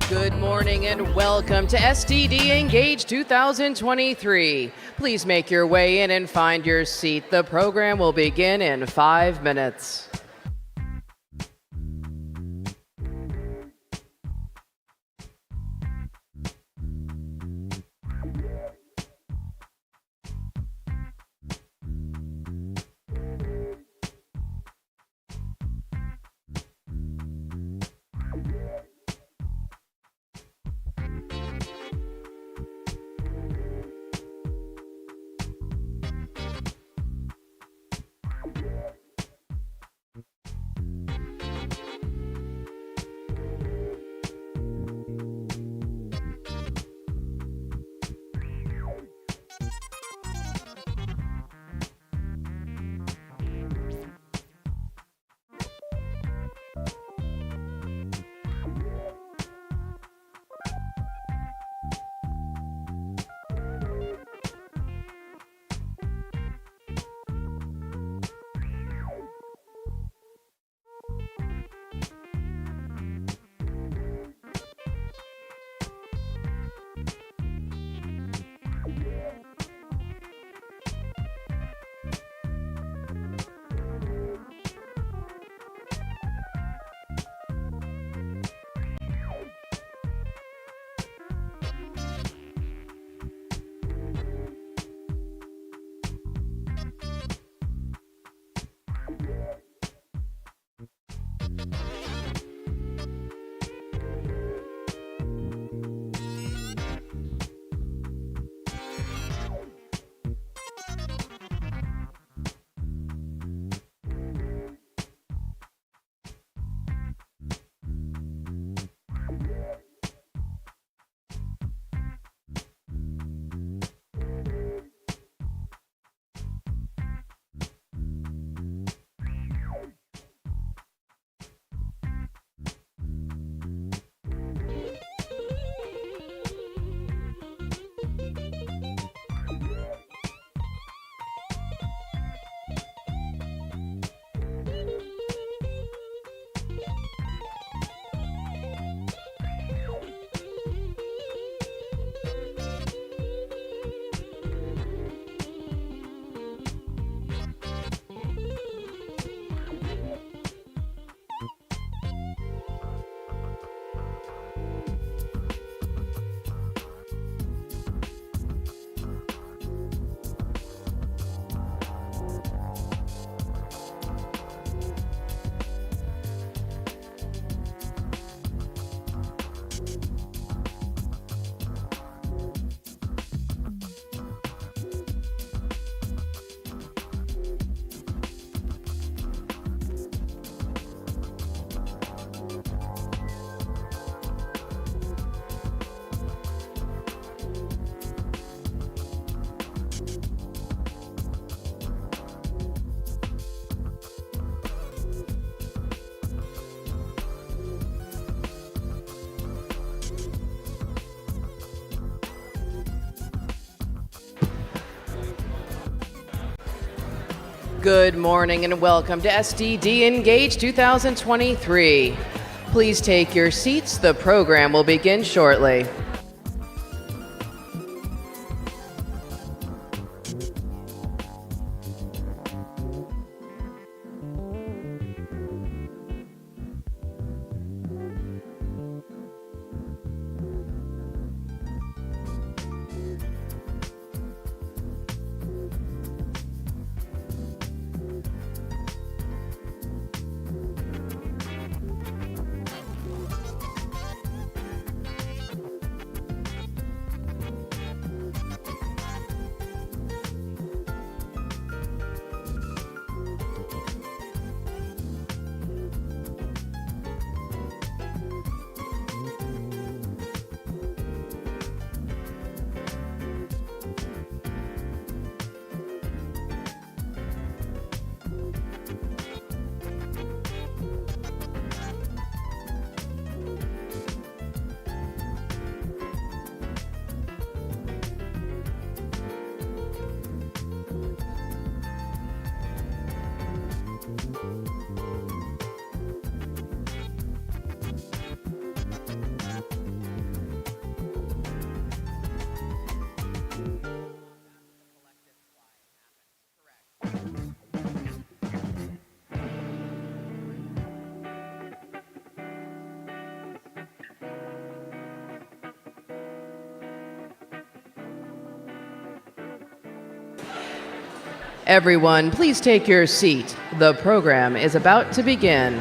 Good morning and welcome to STD Engage 2023. Please make your way in and find your seat. The program will begin in 5 minutes. Good morning and welcome to STD Engage 2023. Please take your seats. The program will begin shortly. Everyone, please take your seat. The program is about to begin.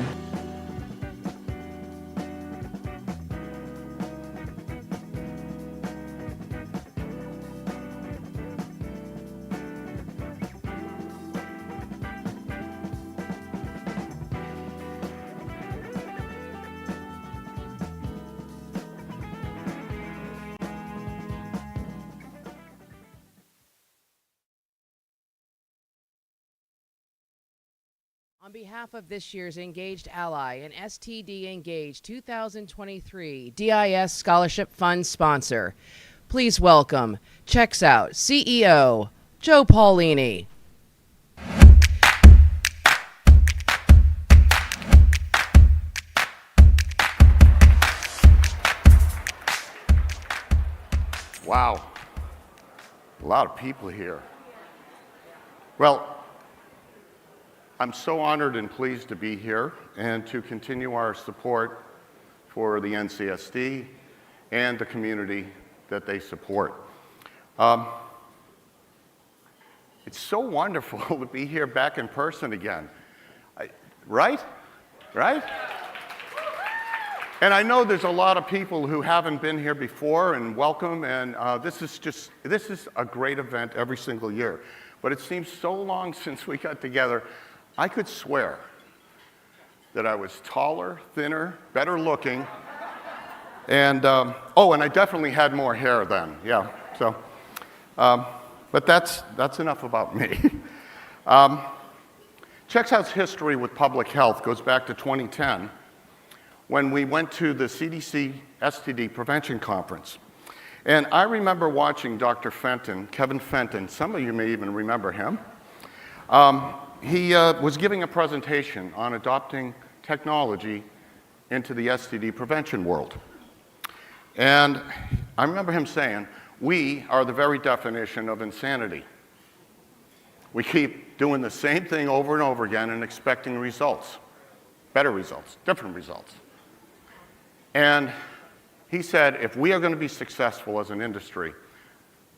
On behalf of this year's Engaged Ally and STD Engage 2023 DIS Scholarship Fund sponsor, please welcome Checks Out CEO Joe Paulini. Wow, a lot of people here. Well, I'm so honored and pleased to be here and to continue our support for the NCSD and the community that they support. It's so wonderful to be here back in person again, right? And I know there's a lot of people who haven't been here before, and welcome, and this is a great event every single year. But it seems so long since we got together. I could swear that I was taller, thinner, better looking, and and I definitely had more hair then, yeah. So, but that's enough about me. Checks Out's history with public health goes back to 2010, when we went to the CDC STD Prevention Conference. And I remember watching Dr. Fenton, Kevin Fenton, some of you may even remember him. He was giving a presentation on adopting technology into the STD prevention world. And I remember him saying, we are the very definition of insanity. We keep doing the same thing over and over again and expecting results, better results, different results. And he said, if we are going to be successful as an industry,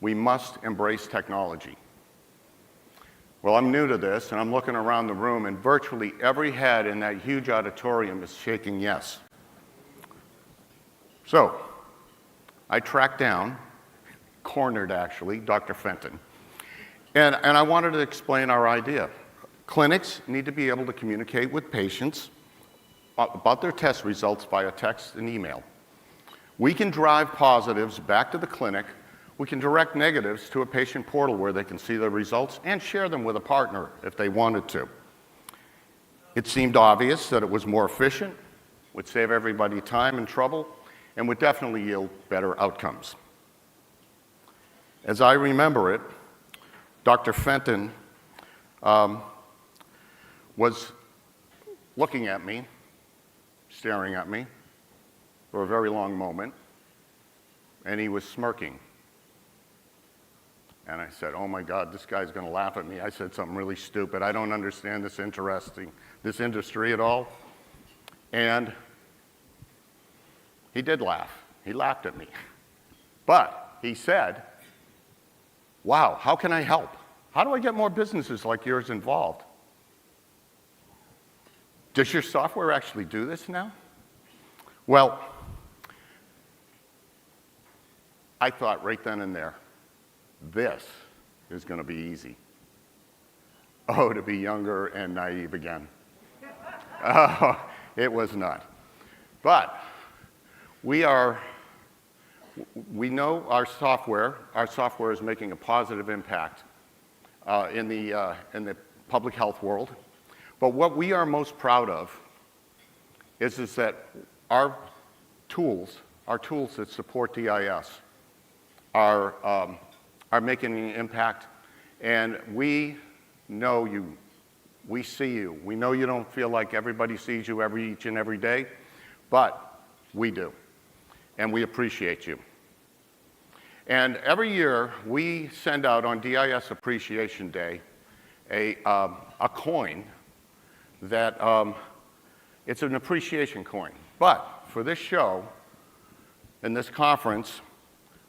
we must embrace technology. Well, I'm new to this, and I'm looking around the room, and virtually every head in that huge auditorium is shaking yes. So, I tracked down, cornered actually, Dr. Fenton, and I wanted to explain our idea. Clinics need to be able to communicate with patients about their test results via text and email. We can drive positives back to the clinic. We can direct negatives to a patient portal where they can see the results and share them with a partner if they wanted to. It seemed obvious that it was more efficient, would save everybody time and trouble, and would definitely yield better outcomes. As I remember it, Dr. Fenton was looking at me, staring at me for a very long moment, and he was smirking. And I said, oh my God, this guy's going to laugh at me. I said something really stupid. I don't understand this industry at all. And he did laugh. He laughed at me. But he said, wow, how can I help? How do I get more businesses like yours involved? Does your software actually do this now? Well, I thought right then and there, this is going to be easy. Oh, to be younger and naive again. Oh, it was not. But we know our software is making a positive impact in the public health world. But what we are most proud of is that our tools that support DIS are making an impact, and we know you, we see you. We know you don't feel like everybody sees you each and every day, but we do, and we appreciate you. And every year, we send out on DIS Appreciation Day a coin that, it's an appreciation coin. But for this show and this conference,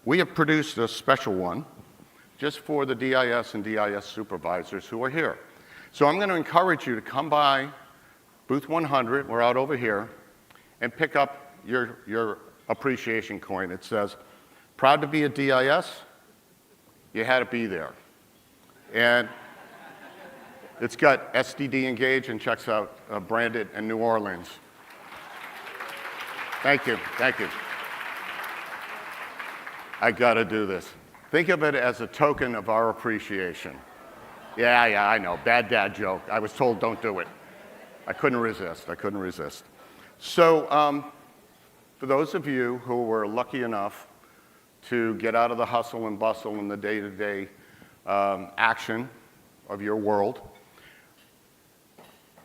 we have produced a special one just for the DIS and DIS supervisors who are here. So I'm going to encourage you to come by booth 100, we're out over here, and pick up your appreciation coin. It says, proud to be a DIS, you had to be there. And it's got STD Engage and checks out branded in New Orleans. Thank you, thank you. I gotta do this. Think of it as a token of our appreciation. Yeah, I know, bad dad joke. I was told don't do it. I couldn't resist. So for those of you who were lucky enough to get out of the hustle and bustle and the day-to-day action of your world,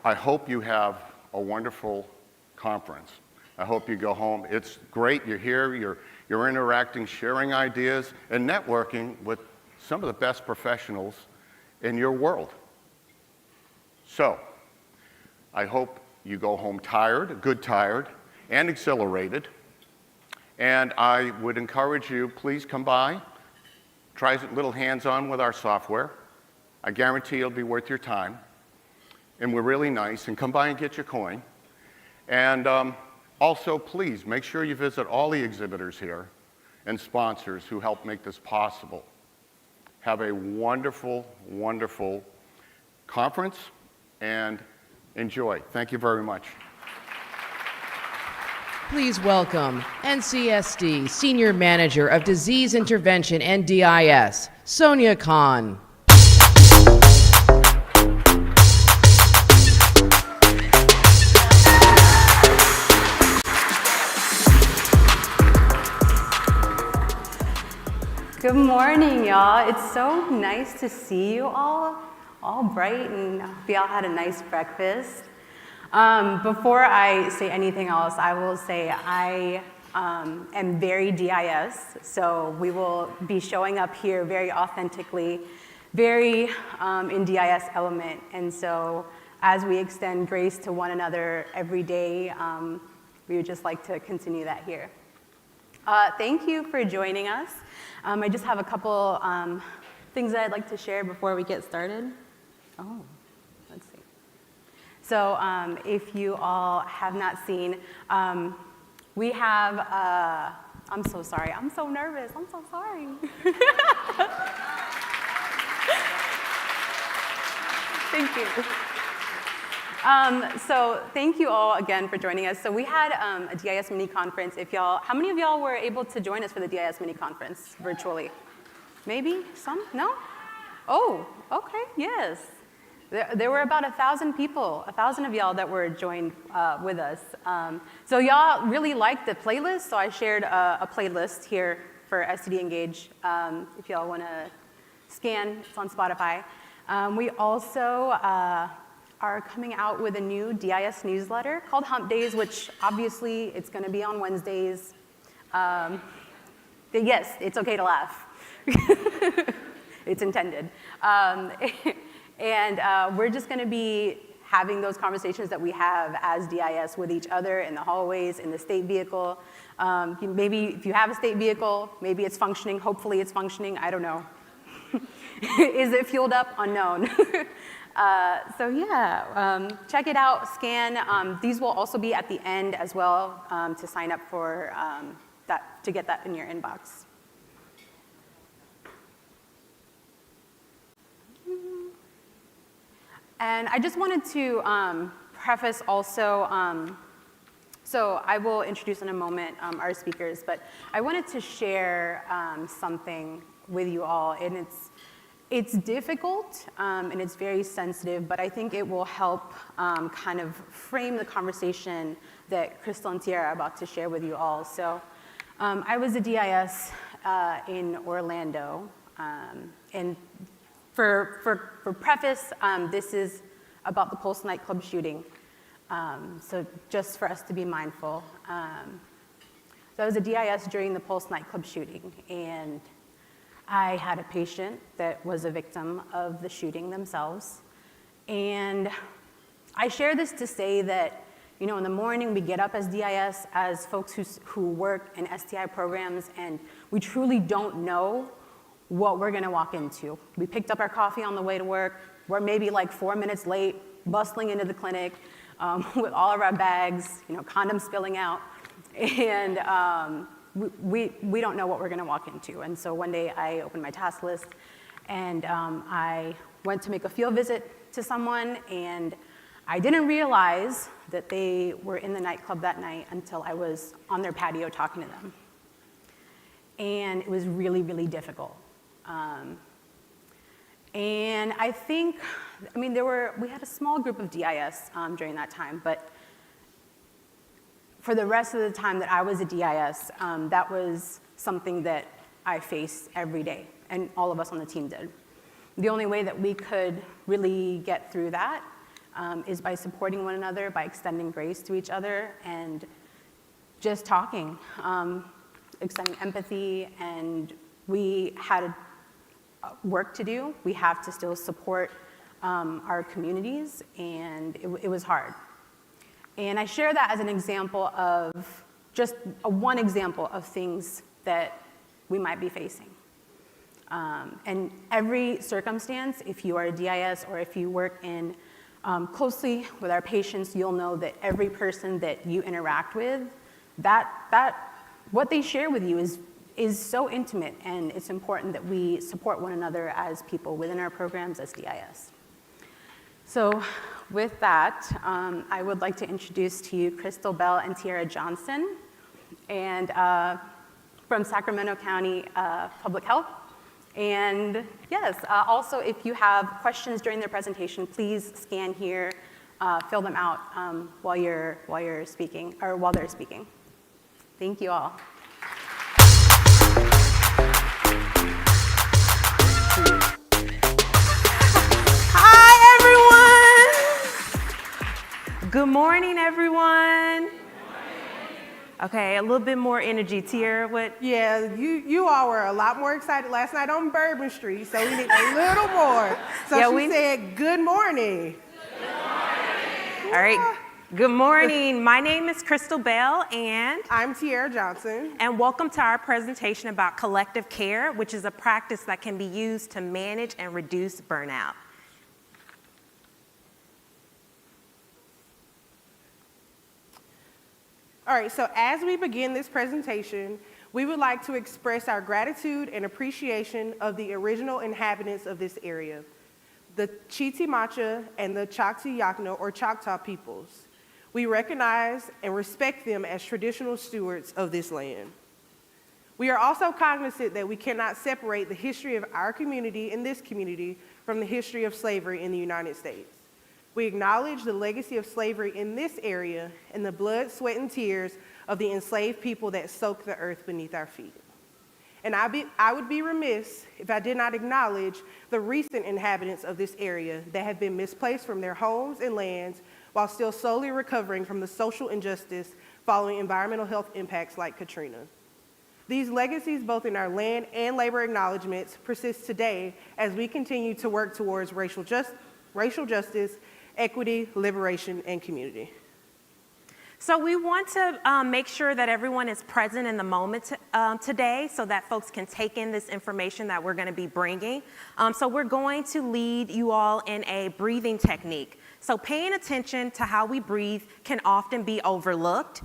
I hope you have a wonderful conference. I hope you go home. It's great, you're here, you're interacting, sharing ideas, and networking with some of the best professionals in your world. So, I hope you go home tired, good tired, and exhilarated. And I would encourage you, please come by, try a little hands-on with our software. I guarantee it'll be worth your time. And we're really nice, and come by and get your coin. And also, please, make sure you visit all the exhibitors here and sponsors who help make this possible. Have a wonderful, wonderful conference, and enjoy. Thank you very much. Please welcome NCSD Senior Manager of Disease Intervention and DIS, Sonia Khan. Good morning, y'all. It's so nice to see you all bright, and hope y'all had a nice breakfast. Before I say anything else, I will say I am very DIS, so we will be showing up here very authentically, very in DIS element, and so as we extend grace to one another every day, we would just like to continue that here. Thank you for joining us. I just have a couple things that I'd like to share before we get started. Oh, let's see. So if you all have not seen, we have, I'm so sorry, I'm so nervous, I'm so sorry. Thank you. So thank you all again for joining us. So we had a DIS mini conference. How many of y'all were able to join us for the DIS mini conference virtually? Maybe some? No? Oh, okay, yes. There were about 1,000 people, 1,000 of y'all that were joined with us. So y'all really liked the playlist, so I shared a playlist here for STD Engage. If y'all want to scan, it's on Spotify. We also are coming out with a new DIS newsletter called Hump Days, which obviously it's going to be on Wednesdays. Yes, it's okay to laugh. It's intended. And we're just going to be having those conversations that we have as DIS with each other in the hallways, in the state vehicle. Maybe if you have a state vehicle, maybe it's functioning. Hopefully it's functioning. I don't know. Is it fueled up? Unknown. So yeah, check it out, scan. These will also be at the end as well to sign up for that, to get that in your inbox. And I just wanted to preface also, so I will introduce in a moment our speakers, but I wanted to share something with you all, and it's difficult and it's very sensitive, but I think it will help kind of frame the conversation that Crystal and Tiara are about to share with you all. So I was a DIS in Orlando, and for preface, this is about the Pulse nightclub shooting, so just for us to be mindful. So I was a DIS during the Pulse nightclub shooting, and I had a patient that was a victim of the shooting themselves. And I share this to say that, you know, in the morning we get up as DIS, as folks who work in STI programs, and we truly don't know what we're gonna walk into. We picked up our coffee on the way to work. We're maybe like 4 minutes late, bustling into the clinic with all of our bags, condoms spilling out. And we don't know what we're gonna walk into. And so one day I opened my task list and I went to make a field visit to someone, and I didn't realize that they were in the nightclub that night until I was on their patio talking to them. And it was really, really difficult. And I think, we had a small group of DIS during that time, but for the rest of the time that I was a DIS, that was something that I faced every day, and all of us on the team did. The only way that we could really get through that is by supporting one another, by extending grace to each other, and just talking, extending empathy, and we had work to do. We have to still support our communities, and it was hard. And I share that as an example of, just one example of things that we might be facing. And every circumstance, if you are a DIS or if you work in closely with our patients, you'll know that every person that you interact with, what they share with you is so intimate, and it's important that we support one another as people within our programs as DIS. So with that, I would like to introduce to you Crystal Bell and Tiara Johnson, and from Sacramento County Public Health. And yes, also if you have questions during their presentation, please scan here, fill them out while you're speaking, or while they're speaking. Thank you all. Good morning, everyone. Okay, a little bit more energy. Tiara, what? Yeah, you all were a lot more excited last night on Bourbon Street, so we need a little more. So yeah, she said, good morning. Good morning. All right, good morning. My name is Crystal Bell, and I'm Tiara Johnson. And welcome to our presentation about collective care, which is a practice that can be used to manage and reduce burnout. All right, so as we begin this presentation, we would like to express our gratitude and appreciation of the original inhabitants of this area, the Chitimacha and the Choctaw Yakno or Choctaw peoples. We recognize and respect them as traditional stewards of this land. We are also cognizant that we cannot separate the history of our community and this community from the history of slavery in the United States. We acknowledge the legacy of slavery in this area and the blood, sweat, and tears of the enslaved people that soaked the earth beneath our feet. And I would be remiss if I did not acknowledge the recent inhabitants of this area that have been misplaced from their homes and lands while still slowly recovering from the social injustice following environmental health impacts like Katrina. These legacies, both in our land and labor acknowledgements, persist today as we continue to work towards racial justice, equity, liberation, and community. So we want to make sure that everyone is present in the moment today so that folks can take in this information that we're going to be bringing. So we're going to lead you all in a breathing technique. So paying attention to how we breathe can often be overlooked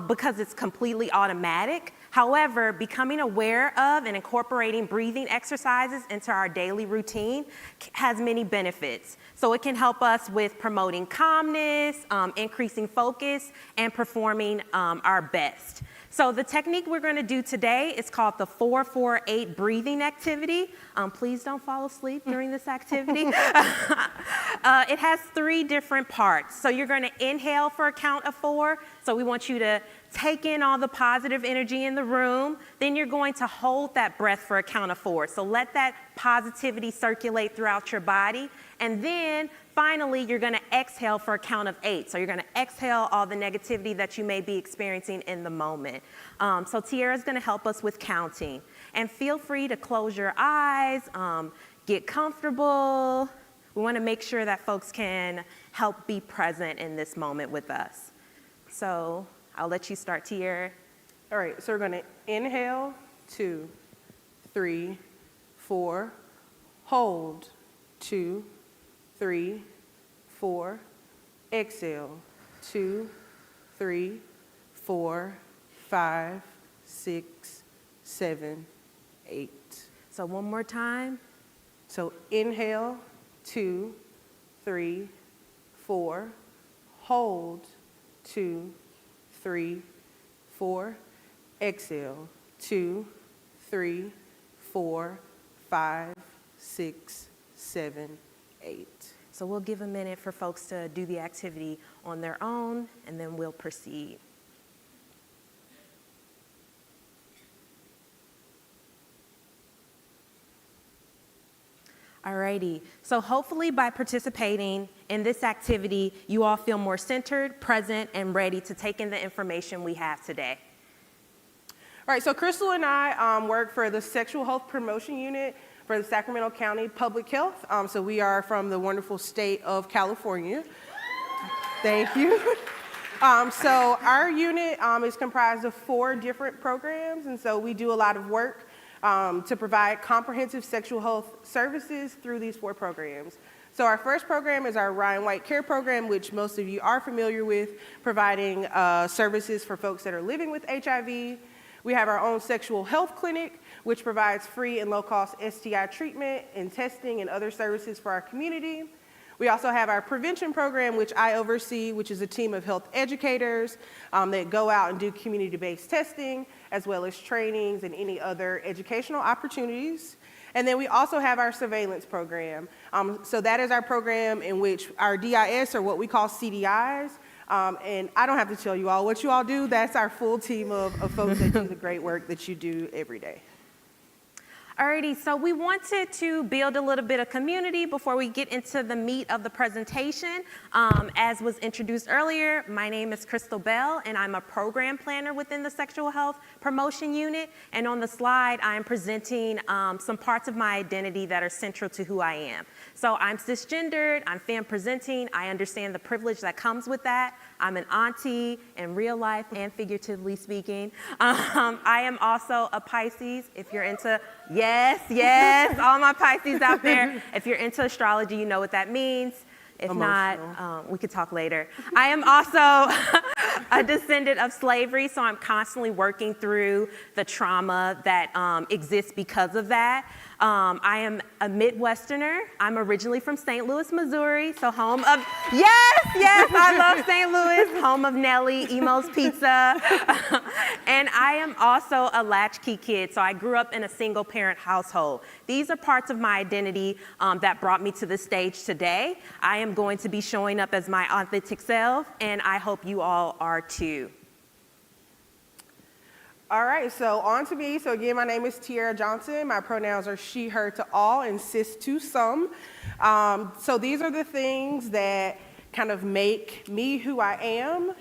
because it's completely automatic. However, becoming aware of and incorporating breathing exercises into our daily routine has many benefits. So it can help us with promoting calmness, increasing focus, and performing our best. So the technique we're going to do today is called the 4-4-8 breathing activity. Please don't fall asleep during this activity. It has 3 different parts. So you're going to inhale for a count of 4. So we want you to take in all the positive energy in the room. Then you're going to hold that breath for a count of 4. So let that positivity circulate throughout your body. And then finally, you're going to exhale for a count of 8. So you're going to exhale all the negativity that you may be experiencing in the moment. So Tiara's going to help us with counting. And feel free to close your eyes, get comfortable. We want to make sure that folks can help be present in this moment with us. So I'll let you start, Tiara. All right, so we're going to inhale, 2, 3, 4, hold, 2, 3, 4, exhale, 2, 3, 4, 5, 6, 7, 8. So one more time. So inhale, 2, 3, 4, hold, 2, 3, 4, exhale, 2, 3, 4, 5, 6, 7, 8. So we'll give a minute for folks to do the activity on their own, and then we'll proceed. Alrighty, so hopefully by participating in this activity, you all feel more centered, present, and ready to take in the information we have today. All right, so Crystal and I work for the Sexual Health Promotion Unit for the Sacramento County Public Health. So we are from the wonderful state of California. Thank you. So our unit is comprised of 4 different programs, and so we do a lot of work to provide comprehensive sexual health services through these 4 programs. So our first program is our Ryan White Care Program, which most of you are familiar with, providing services for folks that are living with HIV. We have our own sexual health clinic, which provides free and low-cost STI treatment and testing and other services for our community. We also have our prevention program, which I oversee, which is a team of health educators that go out and do community-based testing, as well as trainings and any other educational opportunities. And then we also have our surveillance program. So that is our program in which our DIS, or what we call CDIs, and I don't have to tell you all what you all do. That's our full team of folks that do the great work that you do every day. Alrighty, so we wanted to build a little bit of community before we get into the meat of the presentation. As was introduced earlier, my name is Crystal Bell, and I'm a program planner within the Sexual Health Promotion Unit. And on the slide, I'm presenting some parts of my identity that are central to who I am. So I'm cisgendered, I'm femme-presenting, I understand the privilege that comes with that. I'm an auntie in real life and figuratively speaking. I am also a Pisces, if you're into, yes, all my Pisces out there. If you're into astrology, you know what that means. If not, we could talk later. I am also a descendant of slavery, so I'm constantly working through the trauma that exists because of that. I am a Midwesterner. I'm originally from St. Louis, Missouri, so home of, yes, I love St. Louis, home of Nelly, Emo's Pizza. And I am also a latchkey kid, so I grew up in a single parent household. These are parts of my identity that brought me to the stage today. I am going to be showing up as my authentic self, and I hope you all are too. All right, so on to me. So again, my name is Tiara Johnson. My pronouns are she, her to all, and cis to some. So these are the things that kind of make me who I am.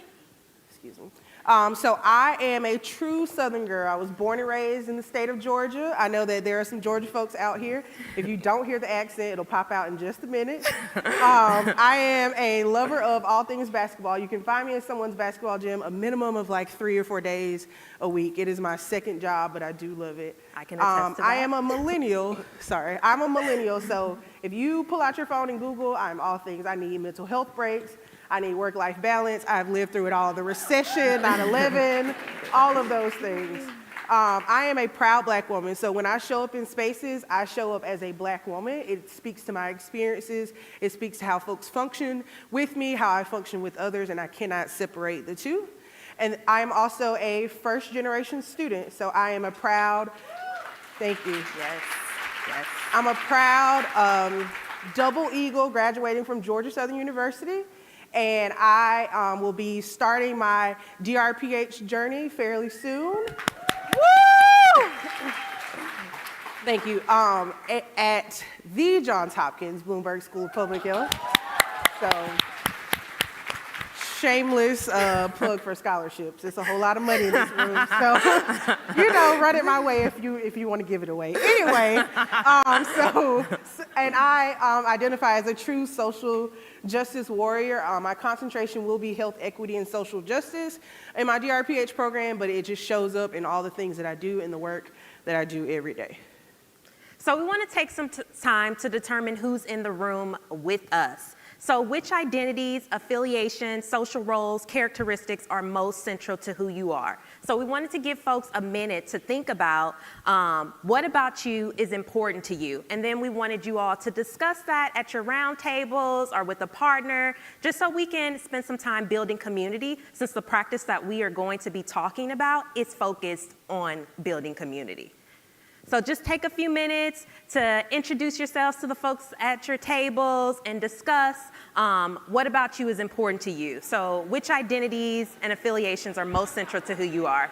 Excuse me. So I am a true Southern girl. I was born and raised in the state of Georgia. I know that there are some Georgia folks out here. If you don't hear the accent, it'll pop out in just a minute. I am a lover of all things basketball. You can find me in someone's basketball gym a minimum of like 3 or 4 days a week. It is my second job, but I do love it. I can attest to that. I am a millennial. I'm a millennial. So if you pull out your phone and Google, I'm all things. I need mental health breaks. I need work-life balance. I've lived through it all, the recession, 9/11, all of those things. I am a proud Black woman, so when I show up in spaces, I show up as a Black woman. It speaks to my experiences. It speaks to how folks function with me, how I function with others, and I cannot separate the two. And I am also a first-generation student, so I am a proud, thank you. Yes. I'm a proud double eagle graduating from Georgia Southern University. And I will be starting my DRPH journey fairly soon. Woo! Thank you. At the Johns Hopkins Bloomberg School of Public Health. So, shameless plug for scholarships. It's a whole lot of money in this room. So, run it my way if you want to give it away. Anyway, and I identify as a true social justice warrior. My concentration will be health equity and social justice in my DRPH program, but it just shows up in all the things that I do and the work that I do every day. So we want to take some time to determine who's in the room with us. So which identities, affiliations, social roles, characteristics are most central to who you are? So we wanted to give folks a minute to think about what about you is important to you. And then we wanted you all to discuss that at your round tables or with a partner, just so we can spend some time building community, since the practice that we are going to be talking about is focused on building community. So just take a few minutes to introduce yourselves to the folks at your tables and discuss what about you is important to you. So which identities and affiliations are most central to who you are?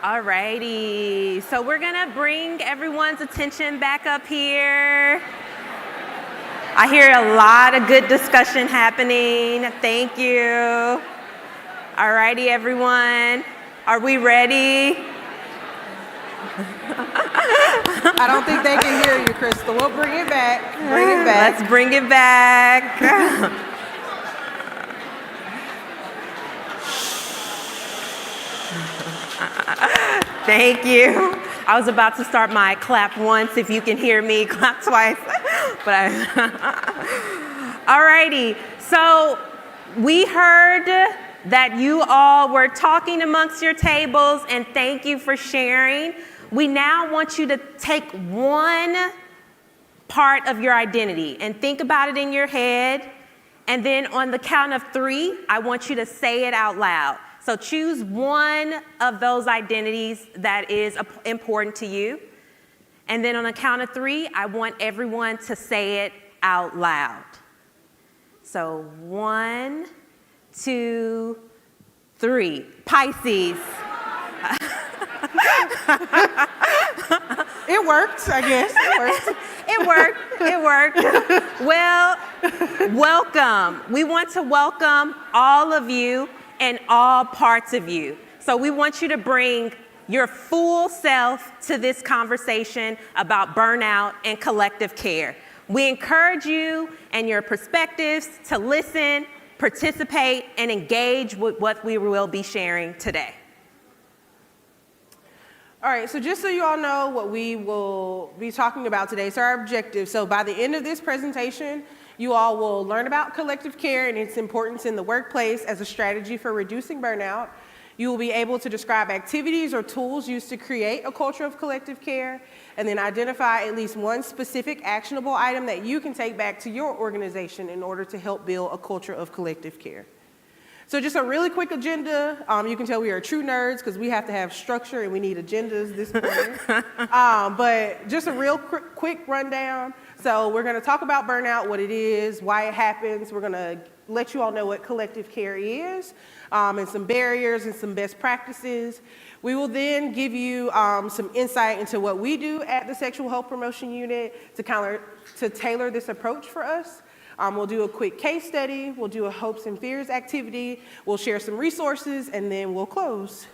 All righty, so we're gonna bring everyone's attention back up here. I hear a lot of good discussion happening. Thank you. All righty, everyone. Are we ready? I don't think they can hear you, Crystal. We'll bring it back. Bring it back. Let's bring it back. Thank you. I was about to start my clap once, if you can hear me, clap twice. But all righty, so we heard that you all were talking amongst your tables, and thank you for sharing. We now want you to take one part of your identity and think about it in your head, and then on the count of 3, I want you to say it out loud. So choose one of those identities that is important to you. And then on the count of 3, I want everyone to say it out loud. So 1, 2, 3. Pisces. It worked, I guess. It worked. It worked. Well, welcome. We want to welcome all of you and all parts of you. So we want you to bring your full self to this conversation about burnout and collective care. We encourage you and your perspectives to listen, participate, and engage with what we will be sharing today. All right, so just so you all know what we will be talking about today, so our objective, so by the end of this presentation, you all will learn about collective care and its importance in the workplace as a strategy for reducing burnout. You will be able to describe activities or tools used to create a culture of collective care, and then identify at least one specific actionable item that you can take back to your organization in order to help build a culture of collective care. So just a really quick agenda. You can tell we are true nerds because we have to have structure and we need agendas this morning. But just a real quick rundown. So we're going to talk about burnout, what it is, why it happens. We're going to let you all know what collective care is, and some barriers and some best practices. We will then give you some insight into what we do at the Sexual Health Promotion Unit to tailor this approach for us. We'll do a quick case study, we'll do a hopes and fears activity, we'll share some resources, and then we'll close.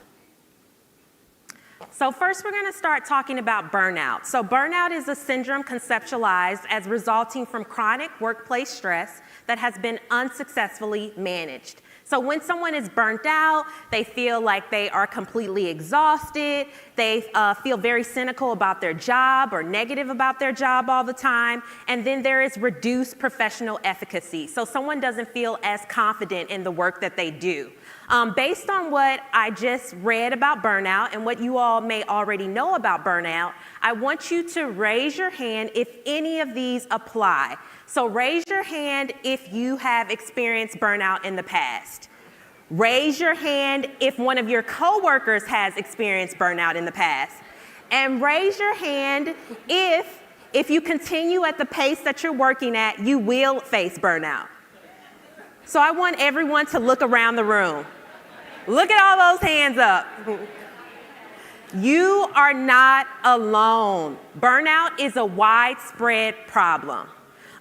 So first we're going to start talking about burnout. So burnout is a syndrome conceptualized as resulting from chronic workplace stress that has been unsuccessfully managed. So when someone is burnt out, they feel like they are completely exhausted, they feel very cynical about their job or negative about their job all the time, and then there is reduced professional efficacy. So someone doesn't feel as confident in the work that they do. Based on what I just read about burnout and what you all may already know about burnout, I want you to raise your hand if any of these apply. So raise your hand if you have experienced burnout in the past. Raise your hand if one of your coworkers has experienced burnout in the past. And raise your hand if you continue at the pace that you're working at, you will face burnout. So I want everyone to look around the room. Look at all those hands up. You are not alone. Burnout is a widespread problem.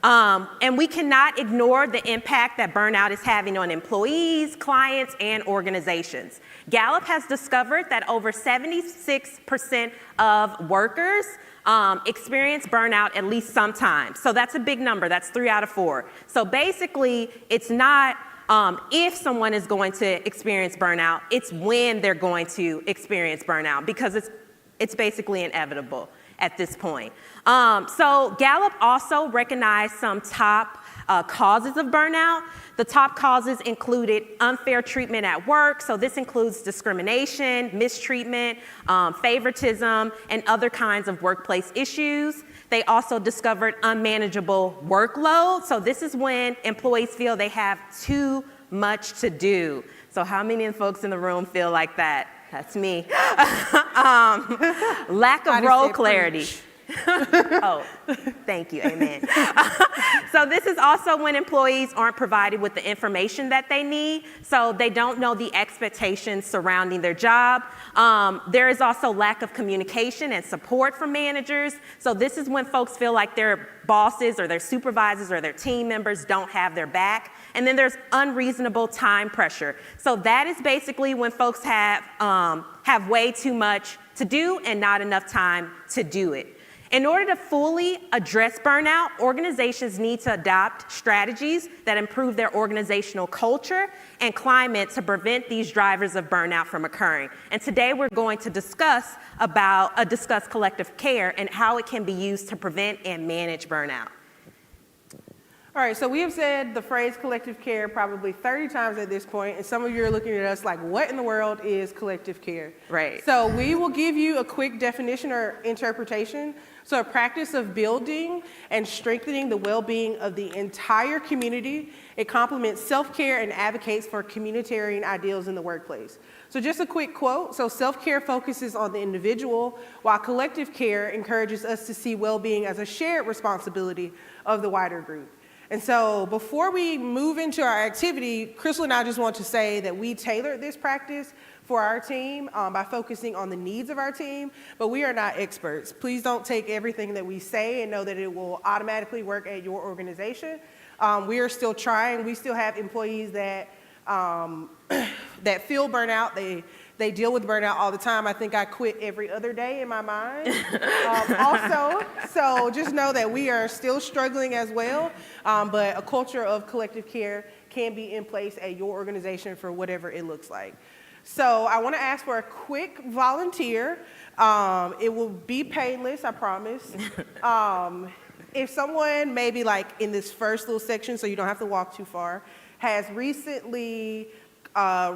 And we cannot ignore the impact that burnout is having on employees, clients, and organizations. Gallup has discovered that over 76% of workers experience burnout at least sometime. So that's a big number. That's 3 out of 4. So basically, it's not if someone is going to experience burnout, it's when they're going to experience burnout, because it's basically inevitable at this point. So Gallup also recognized some top causes of burnout. The top causes included unfair treatment at work. So this includes discrimination, mistreatment, favoritism, and other kinds of workplace issues. They also discovered unmanageable workload. So this is when employees feel they have too much to do. So how many folks in the room feel like that? That's me. Lack of role clarity. Oh, thank you, amen. So this is also when employees aren't provided with the information that they need, so they don't know the expectations surrounding their job. There is also lack of communication and support from managers. So this is when folks feel like their bosses or their supervisors or their team members don't have their back. And then there's unreasonable time pressure. So that is basically when folks have way too much to do and not enough time to do it. In order to fully address burnout, organizations need to adopt strategies that improve their organizational culture and climate to prevent these drivers of burnout from occurring. And today we're going to discuss collective care and how it can be used to prevent and manage burnout. All right, so we have said the phrase collective care probably 30 times at this point, and some of you are looking at us like, what in the world is collective care? Right. So we will give you a quick definition or interpretation. So a practice of building and strengthening the well-being of the entire community. It complements self-care and advocates for communitarian ideals in the workplace. So just a quick quote. So self-care focuses on the individual, while collective care encourages us to see well-being as a shared responsibility of the wider group. And so before we move into our activity, Crystal and I just want to say that we tailored this practice for our team by focusing on the needs of our team, but we are not experts. Please don't take everything that we say and know that it will automatically work at your organization. We are still trying. We still have employees that that feel burnout. They deal with burnout all the time. I think I quit every other day in my mind. Also, so just know that we are still struggling as well, but a culture of collective care can be in place at your organization for whatever it looks like. So I want to ask for a quick volunteer. It will be painless, I promise. If someone maybe like in this first little section, so you don't have to walk too far, has recently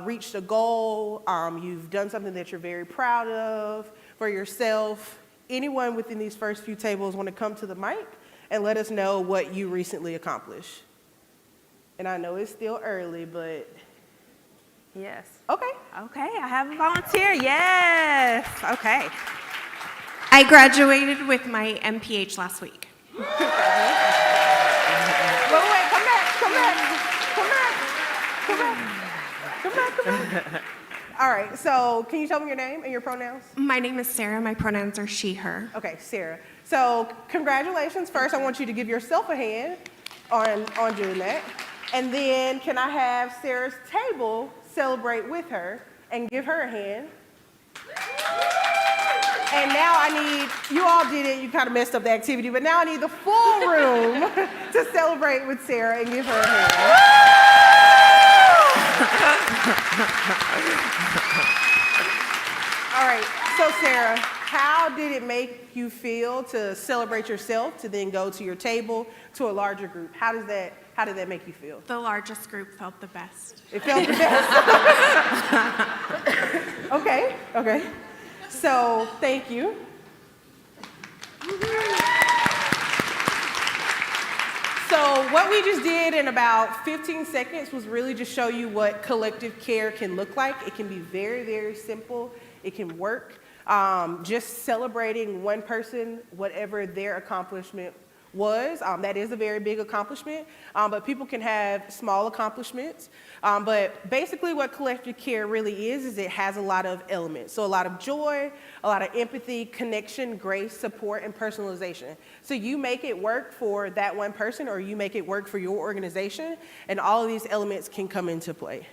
reached a goal, you've done something that you're very proud of for yourself, anyone within these first few tables want to come to the mic and let us know what you recently accomplished. And I know it's still early, but Yes. Okay. Okay, I have a volunteer. Yes. Okay. I graduated with my MPH last week. Wait, come back. All right, so can you tell me your name and your pronouns? My name is Sarah. My pronouns are she, her. Okay, Sarah. So congratulations. First, I want you to give yourself a hand on doing that. And then can I have Sarah's table celebrate with her and give her a hand? And now I need, you all did it, you kind of messed up the activity, but now I need the full room to celebrate with Sarah and give her a hand. All right, so Sarah, how did it make you feel to celebrate yourself, to then go to your table, to a larger group? How did that make you feel? The largest group felt the best. It felt the best. Okay. So, thank you. So what we just did in about 15 seconds was really just show you what collective care can look like. It can be very, very simple. It can work. Just celebrating one person, whatever their accomplishment was. That is a very big accomplishment, but people can have small accomplishments. But basically what collective care really is it has a lot of elements. So a lot of joy, a lot of empathy, connection, grace, support, and personalization. So you make it work for that one person or you make it work for your organization, and all of these elements can come into play.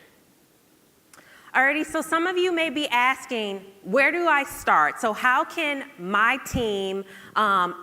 Alrighty, so some of you may be asking, where do I start? So how can my team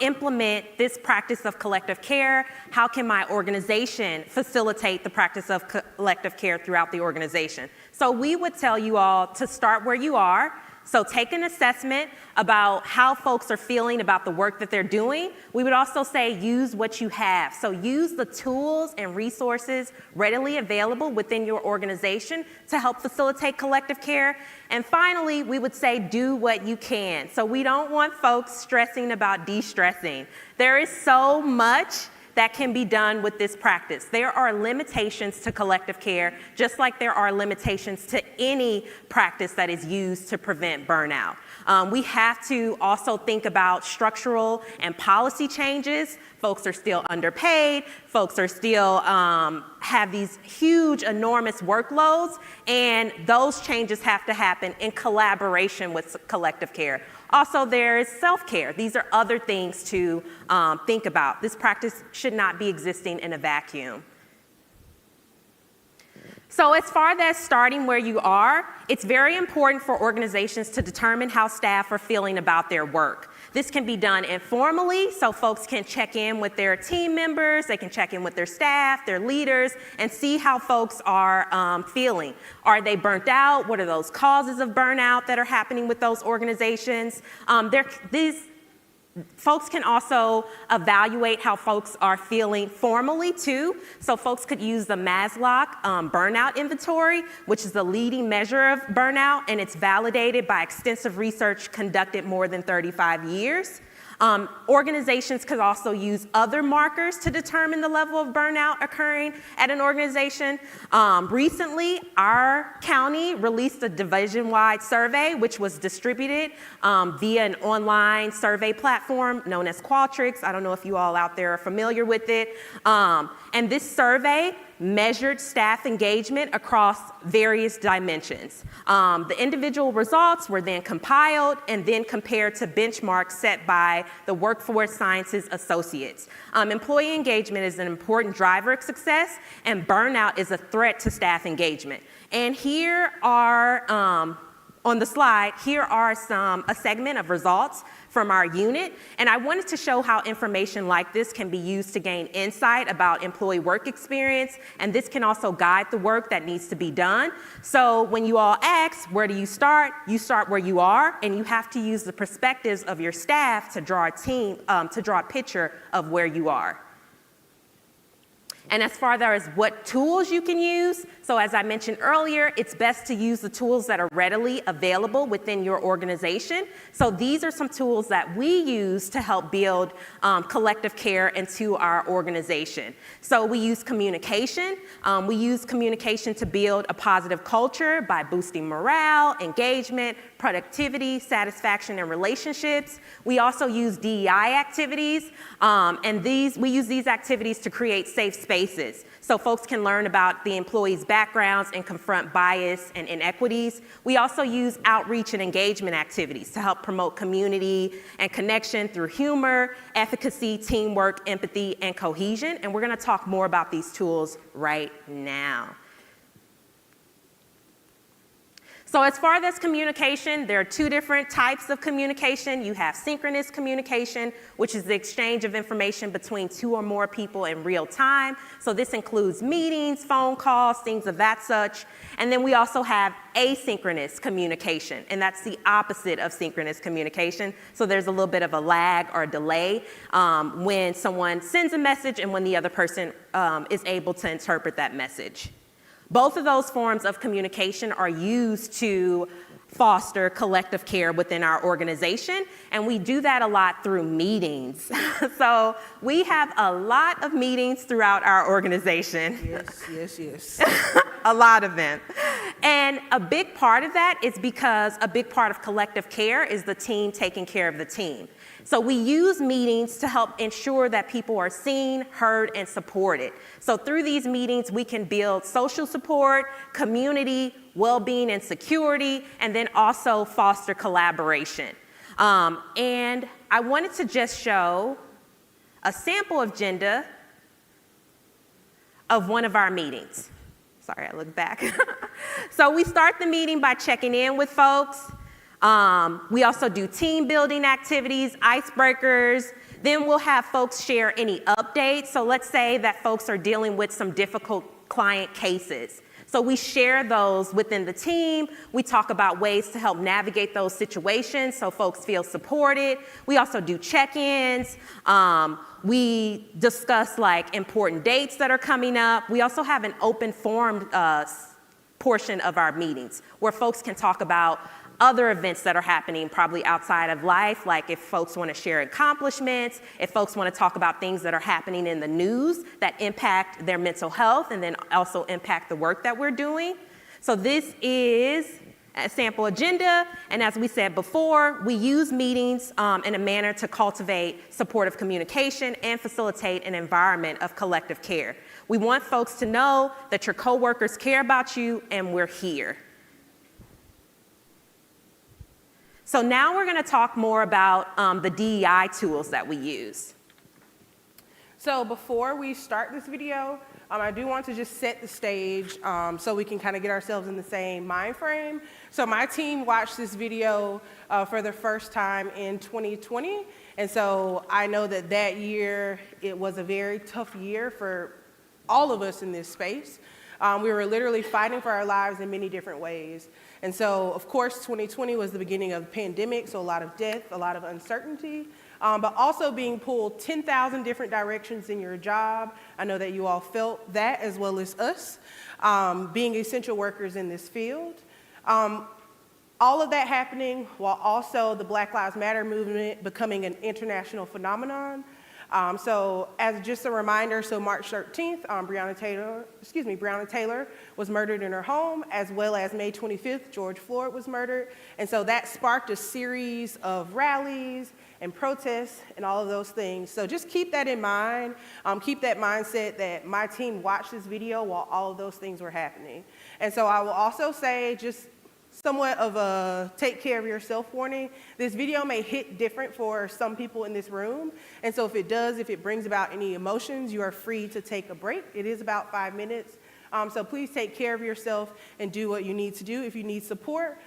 implement this practice of collective care? How can my organization facilitate the practice of collective care throughout the organization? So we would tell you all to start where you are. So take an assessment about how folks are feeling about the work that they're doing. We would also say use what you have. So use the tools and resources readily available within your organization to help facilitate collective care. And finally, we would say do what you can. So we don't want folks stressing about de-stressing. There is so much that can be done with this practice. There are limitations to collective care, just like there are limitations to any practice that is used to prevent burnout. We have to also think about structural and policy changes. Folks are still underpaid. Folks are still have these huge, enormous workloads, and those changes have to happen in collaboration with collective care. Also, there is self-care. These are other things to think about. This practice should not be existing in a vacuum. So as far as starting where you are, it's very important for organizations to determine how staff are feeling about their work. This can be done informally, so folks can check in with their team members, they can check in with their staff, their leaders, and see how folks are feeling. Are they burnt out? What are those causes of burnout that are happening with those organizations? Folks can also evaluate how folks are feeling formally too. So folks could use the Maslow burnout inventory, which is the leading measure of burnout, and it's validated by extensive research conducted more than 35 years. Organizations could also use other markers to determine the level of burnout occurring at an organization. Recently, our county released a division-wide survey, which was distributed via an online survey platform known as Qualtrics. I don't know if you all out there are familiar with it. And this survey measured staff engagement across various dimensions. The individual results were then compiled and then compared to benchmarks set by the Workforce Sciences Associates. Employee engagement is an important driver of success, and burnout is a threat to staff engagement. And here are, on the slide, here are a segment of results from our unit, and I wanted to show how information like this can be used to gain insight about employee work experience, and this can also guide the work that needs to be done. So when you all ask, where do you start where you are, and you have to use the perspectives of your staff to draw a picture of where you are. And as far as what tools you can use, so as I mentioned earlier, it's best to use the tools that are readily available within your organization. So these are some tools that we use to help build collective care into our organization. So we use communication. We use communication to build a positive culture by boosting morale, engagement, productivity, satisfaction, and relationships. We also use DEI activities, and we use these activities to create safe spaces so folks can learn about the employees' backgrounds and confront bias and inequities. We also use outreach and engagement activities to help promote community and connection through humor, efficacy, teamwork, empathy, and cohesion. And we're going to talk more about these tools right now. So as far as communication, there are two different types of communication. You have synchronous communication, which is the exchange of information between two or more people in real time. So this includes meetings, phone calls, things of that such. And then we also have asynchronous communication, and that's the opposite of synchronous communication. So there's a little bit of a lag or a delay when someone sends a message and when the other person is able to interpret that message. Both of those forms of communication are used to foster collective care within our organization, and we do that a lot through meetings. So we have a lot of meetings throughout our organization. Yes. A lot of them. And a big part of that is because a big part of collective care is the team taking care of the team. So we use meetings to help ensure that people are seen, heard, and supported. So through these meetings, we can build social support, community, well-being and security, and then also foster collaboration. And I wanted to just show a sample agenda of one of our meetings. Sorry, I looked back. So we start the meeting by checking in with folks. We also do team building activities, icebreakers. Then we'll have folks share any updates. So let's say that folks are dealing with some difficult client cases. So we share those within the team. We talk about ways to help navigate those situations so folks feel supported. We also do check-ins. We discuss like important dates that are coming up. We also have an open forum portion of our meetings where folks can talk about other events that are happening probably outside of life, like if folks want to share accomplishments, if folks want to talk about things that are happening in the news that impact their mental health and then also impact the work that we're doing. So this is a sample agenda, and as we said before, we use meetings in a manner to cultivate supportive communication and facilitate an environment of collective care. We want folks to know that your coworkers care about you and we're here. So now we're going to talk more about the DEI tools that we use. So before we start this video, I do want to just set the stage so we can kind of get ourselves in the same mind frame. So my team watched this video for the first time in 2020. And so I know that that year, it was a very tough year for all of us in this space. We were literally fighting for our lives in many different ways. And so, of course, 2020 was the beginning of the pandemic, so a lot of death, a lot of uncertainty, but also being pulled 10,000 different directions in your job. I know that you all felt that as well as us, being essential workers in this field. All of that happening while also the Black Lives Matter movement becoming an international phenomenon. So as just a reminder, so March 13th, Breonna Taylor was murdered in her home, as well as May 25th, George Floyd was murdered. And so that sparked a series of rallies and protests and all of those things. So just keep that in mind. Keep that mindset that my team watched this video while all of those things were happening. And so I will also say, just somewhat of a take care of yourself warning. This video may hit different for some people in this room. And so if it does, if it brings about any emotions, you are free to take a break. It is about 5 minutes. So please take care of yourself and do what you need to do. If you need support,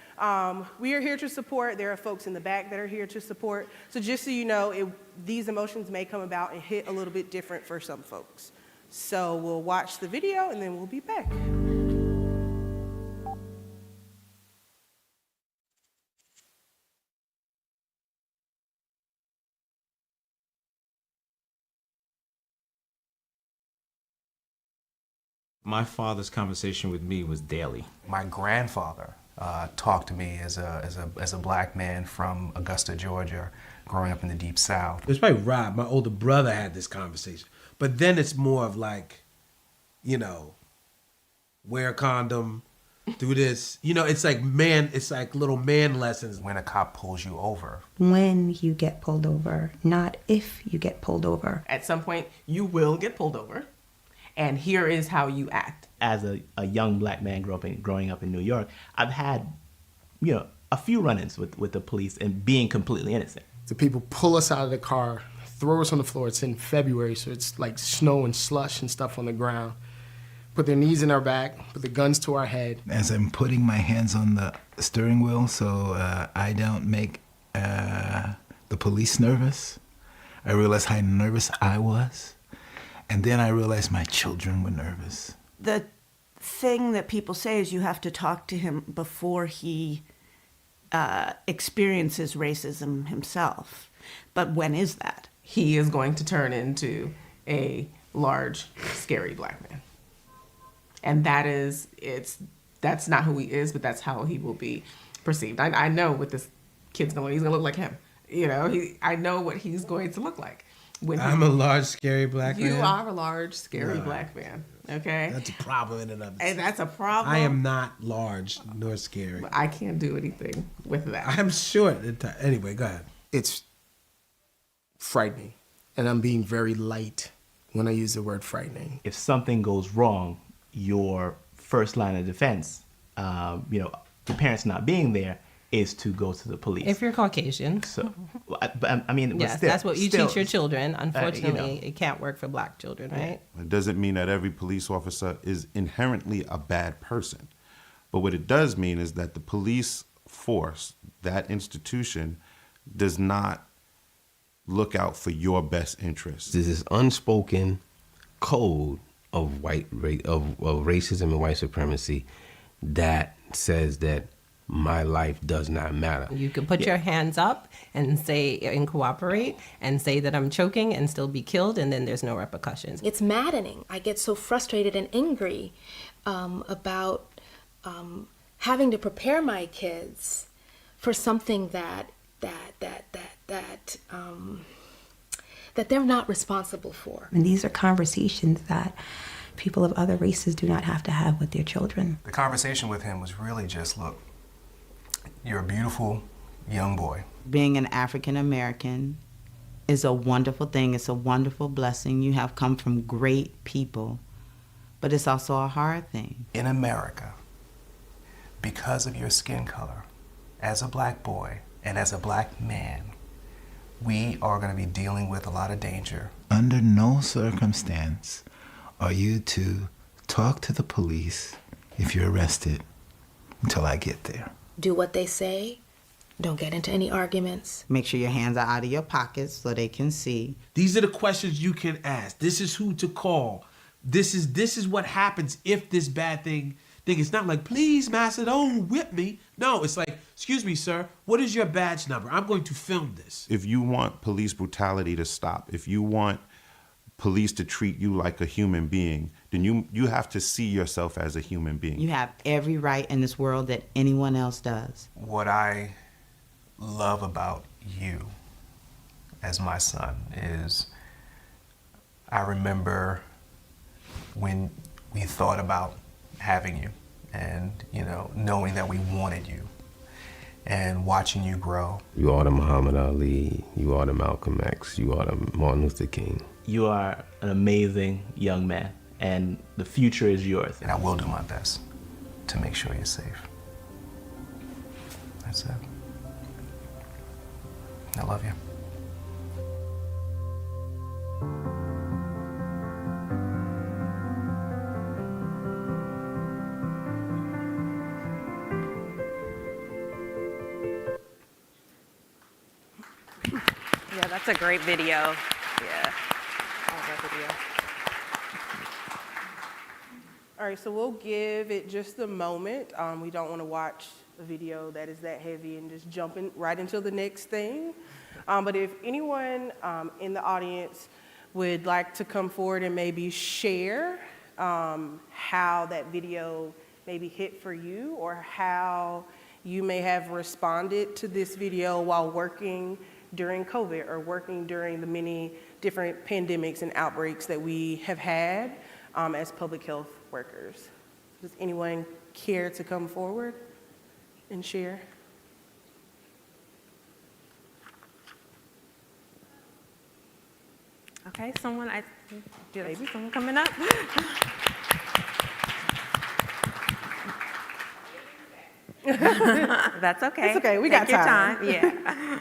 we are here to support. There are folks in the back that are here to support. So just so you know, these emotions may come about and hit a little bit different for some folks. So we'll watch the video and then we'll be back. My father's conversation with me was daily. My grandfather talked to me as a black man from Augusta, Georgia, growing up in the Deep South. It was probably Rob, my older brother, had this conversation. But then it's more of like, you know, wear a condom, do this. You know, it's like little man lessons. When a cop pulls you over. When you get pulled over, not if you get pulled over. At some point, you will get pulled over, and here is how you act. As a young black man growing up in New York, I've had, a few run-ins with the police and being completely innocent. The people pull us out of the car, throw us on the floor. It's in February, so it's like snow and slush and stuff on the ground. Put their knees in our back, put the guns to our head. As I'm putting my hands on the steering wheel so I don't make the police nervous, I realized how nervous I was. And then I realized my children were nervous. The thing that people say is you have to talk to him before he experiences racism himself. But when is that? He is going to turn into a large, scary black man. And that's not who he is, but that's how he will be perceived. I know what this kid's going to look. He's going to look like him. I know what he's going to look like. I'm a large, scary black man. You are a large, scary black man. Okay? That's a problem in and of itself. And that's a problem. I am not large nor scary. But I can't do anything with that. I'm short. Anyway, go ahead. It's frightening, and I'm being very light when I use the word frightening. If something goes wrong, your first line of defense, your parents not being there, is to go to the police. If you're Caucasian. So, but I mean, yes, still, that's what you teach your children. Unfortunately, it can't work for black children, right? It doesn't mean that every police officer is inherently a bad person. But what it does mean is that the police force, that institution, does not look out for your best interests. There's this unspoken code of racism and white supremacy that says that my life does not matter. You can put your hands up and say and cooperate and say that I'm choking and still be killed, and then there's no repercussions. It's maddening. I get so frustrated and angry about having to prepare my kids for something that they're not responsible for. And these are conversations that people of other races do not have to have with their children. The conversation with him was really just, look, you're a beautiful young boy. Being an African American is a wonderful thing. It's a wonderful blessing. You have come from great people, but it's also a hard thing. In America, because of your skin color, as a black boy and as a black man, we are going to be dealing with a lot of danger. Under no circumstance are you to talk to the police if you're arrested until I get there. Do what they say. Don't get into any arguments. Make sure your hands are out of your pockets so they can see. These are the questions you can ask. This is who to call. This is what happens if this bad thing. It's not like, please, master, don't whip me. No, it's like, excuse me, sir, what is your badge number? I'm going to film this. If you want police brutality to stop, if you want police to treat you like a human being, then you have to see yourself as a human being. You have every right in this world that anyone else does. What I love about you as my son is I remember when we thought about having you and, knowing that we wanted you and watching you grow. You are the Muhammad Ali, you are the Malcolm X, you are the Martin Luther King. You are an amazing young man, and the future is yours. And I will do my best to make sure you're safe. That's it. I love you. Yeah, that's a great video. Yeah. All right, so we'll give it just a moment. We don't want to watch a video that is that heavy and just jumping right into the next thing. But if anyone in the audience would like to come forward and maybe share how that video maybe hit for you, or how you may have responded to this video while working during COVID or working during the many different pandemics and outbreaks that we have had as public health workers. Does anyone care to come forward and share? Okay, someone coming up. That's okay. It's okay, we Take got your time. Yeah.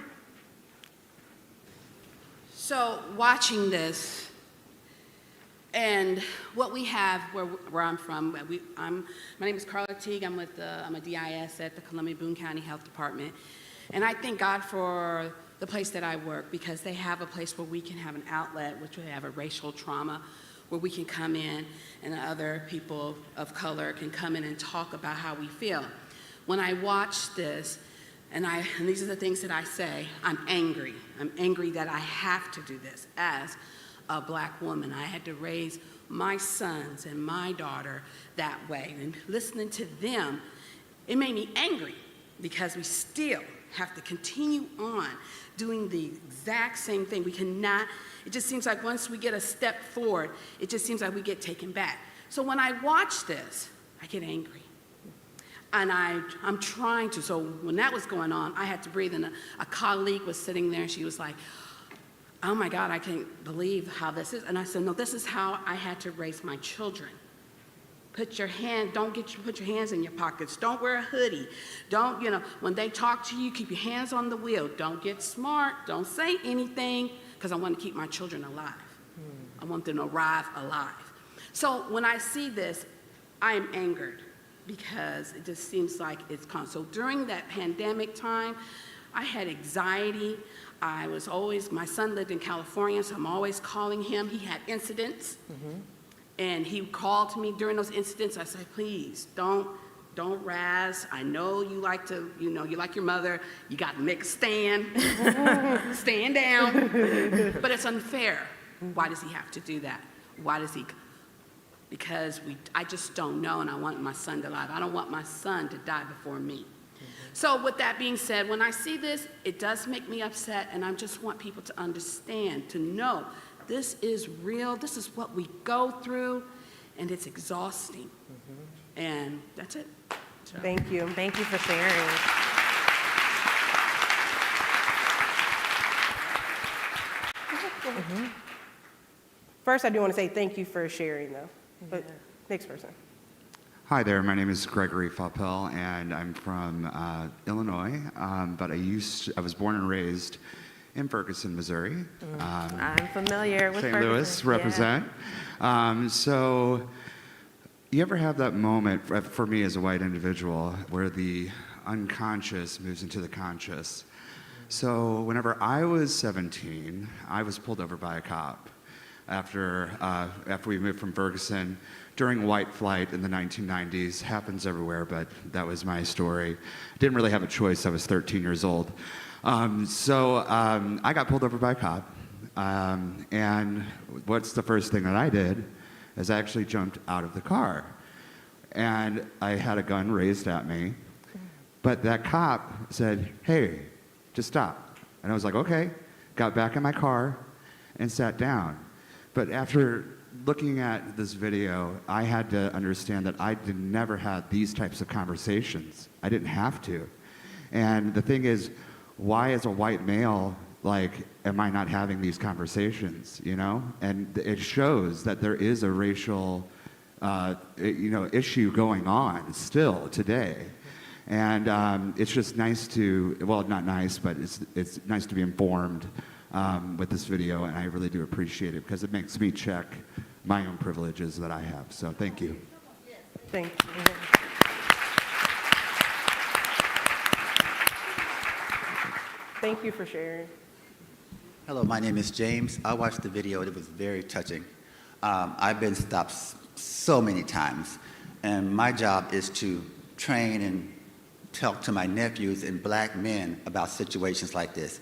So watching this, and what we have where I'm from, my name is Carla Teague. I'm a DIS at the Columbia Boone County Health Department, and I thank God for the place that I work, because they have a place where we can have an outlet, which we have a racial trauma, where we can come in and other people of color can come in and talk about how we feel. When I watch this, and these are the things that I say, I'm angry. I'm angry that I have to do this as a black woman. I had to raise my sons and my daughter that way. And listening to them, it made me angry, because we still have to continue on doing the exact same thing. We cannot, it just seems like once we get a step forward, it just seems like we get taken back. So when I watch this, I get angry. And I'm trying to, so when that was going on, I had to breathe, and a colleague was sitting there, and she was like, oh my God, I can't believe how this is. And I said, no, this is how I had to raise my children. Put your hands in your pockets. Don't wear a hoodie. Don't, when they talk to you, keep your hands on the wheel. Don't get smart. Don't say anything, because I want to keep my children alive. I want them to arrive alive. So when I see this, I am angered, because it just seems like it's constant. So during that pandemic time, I had anxiety. My son lived in California, so I'm always calling him. He had incidents. And he called to me during those incidents. I said, please, don't razz. I know you like to, you like your mother. You got to make a stand. Stand down. But it's unfair. Why does he have to do that? Why does he? Because I just don't know, and I want my son to live. I don't want my son to die before me. So with that being said, when I see this, it does make me upset, and I just want people to understand, to know this is real, this is what we go through, and it's exhausting. And that's it. So. Thank you. Thank you for sharing. First, I do want to say thank you for sharing, though. But next person. Hi there, my name is Gregory Faupel, and I'm from Illinois, but I was born and raised in Ferguson, Missouri. I'm familiar with St. Ferguson. Louis, represent. Yeah. So you ever have that moment, for me as a white individual, where the unconscious moves into the conscious? So whenever I was 17, I was pulled over by a cop after we moved from Ferguson during white flight in the 1990s. Happens everywhere, but that was my story. Didn't really have a choice. I was 13 years old. I got pulled over by a cop, and what's the first thing that I did is I actually jumped out of the car, and I had a gun raised at me, but that cop said, hey, just stop. And I was like, okay, got back in my car and sat down. But after looking at this video, I had to understand that I never had these types of conversations. I didn't have to. And the thing is, why as a white male, am I not having these conversations, And it shows that there is a racial, issue going on still today. And it's just nice to, well, not nice, but it's nice to be informed with this video, and I really do appreciate it, because it makes me check my own privileges that I have. So thank you. Thank you. Thank you for sharing. Hello, my name is James. I watched the video. It was very touching. I've been stopped so many times, and my job is to train and talk to my nephews and black men about situations like this.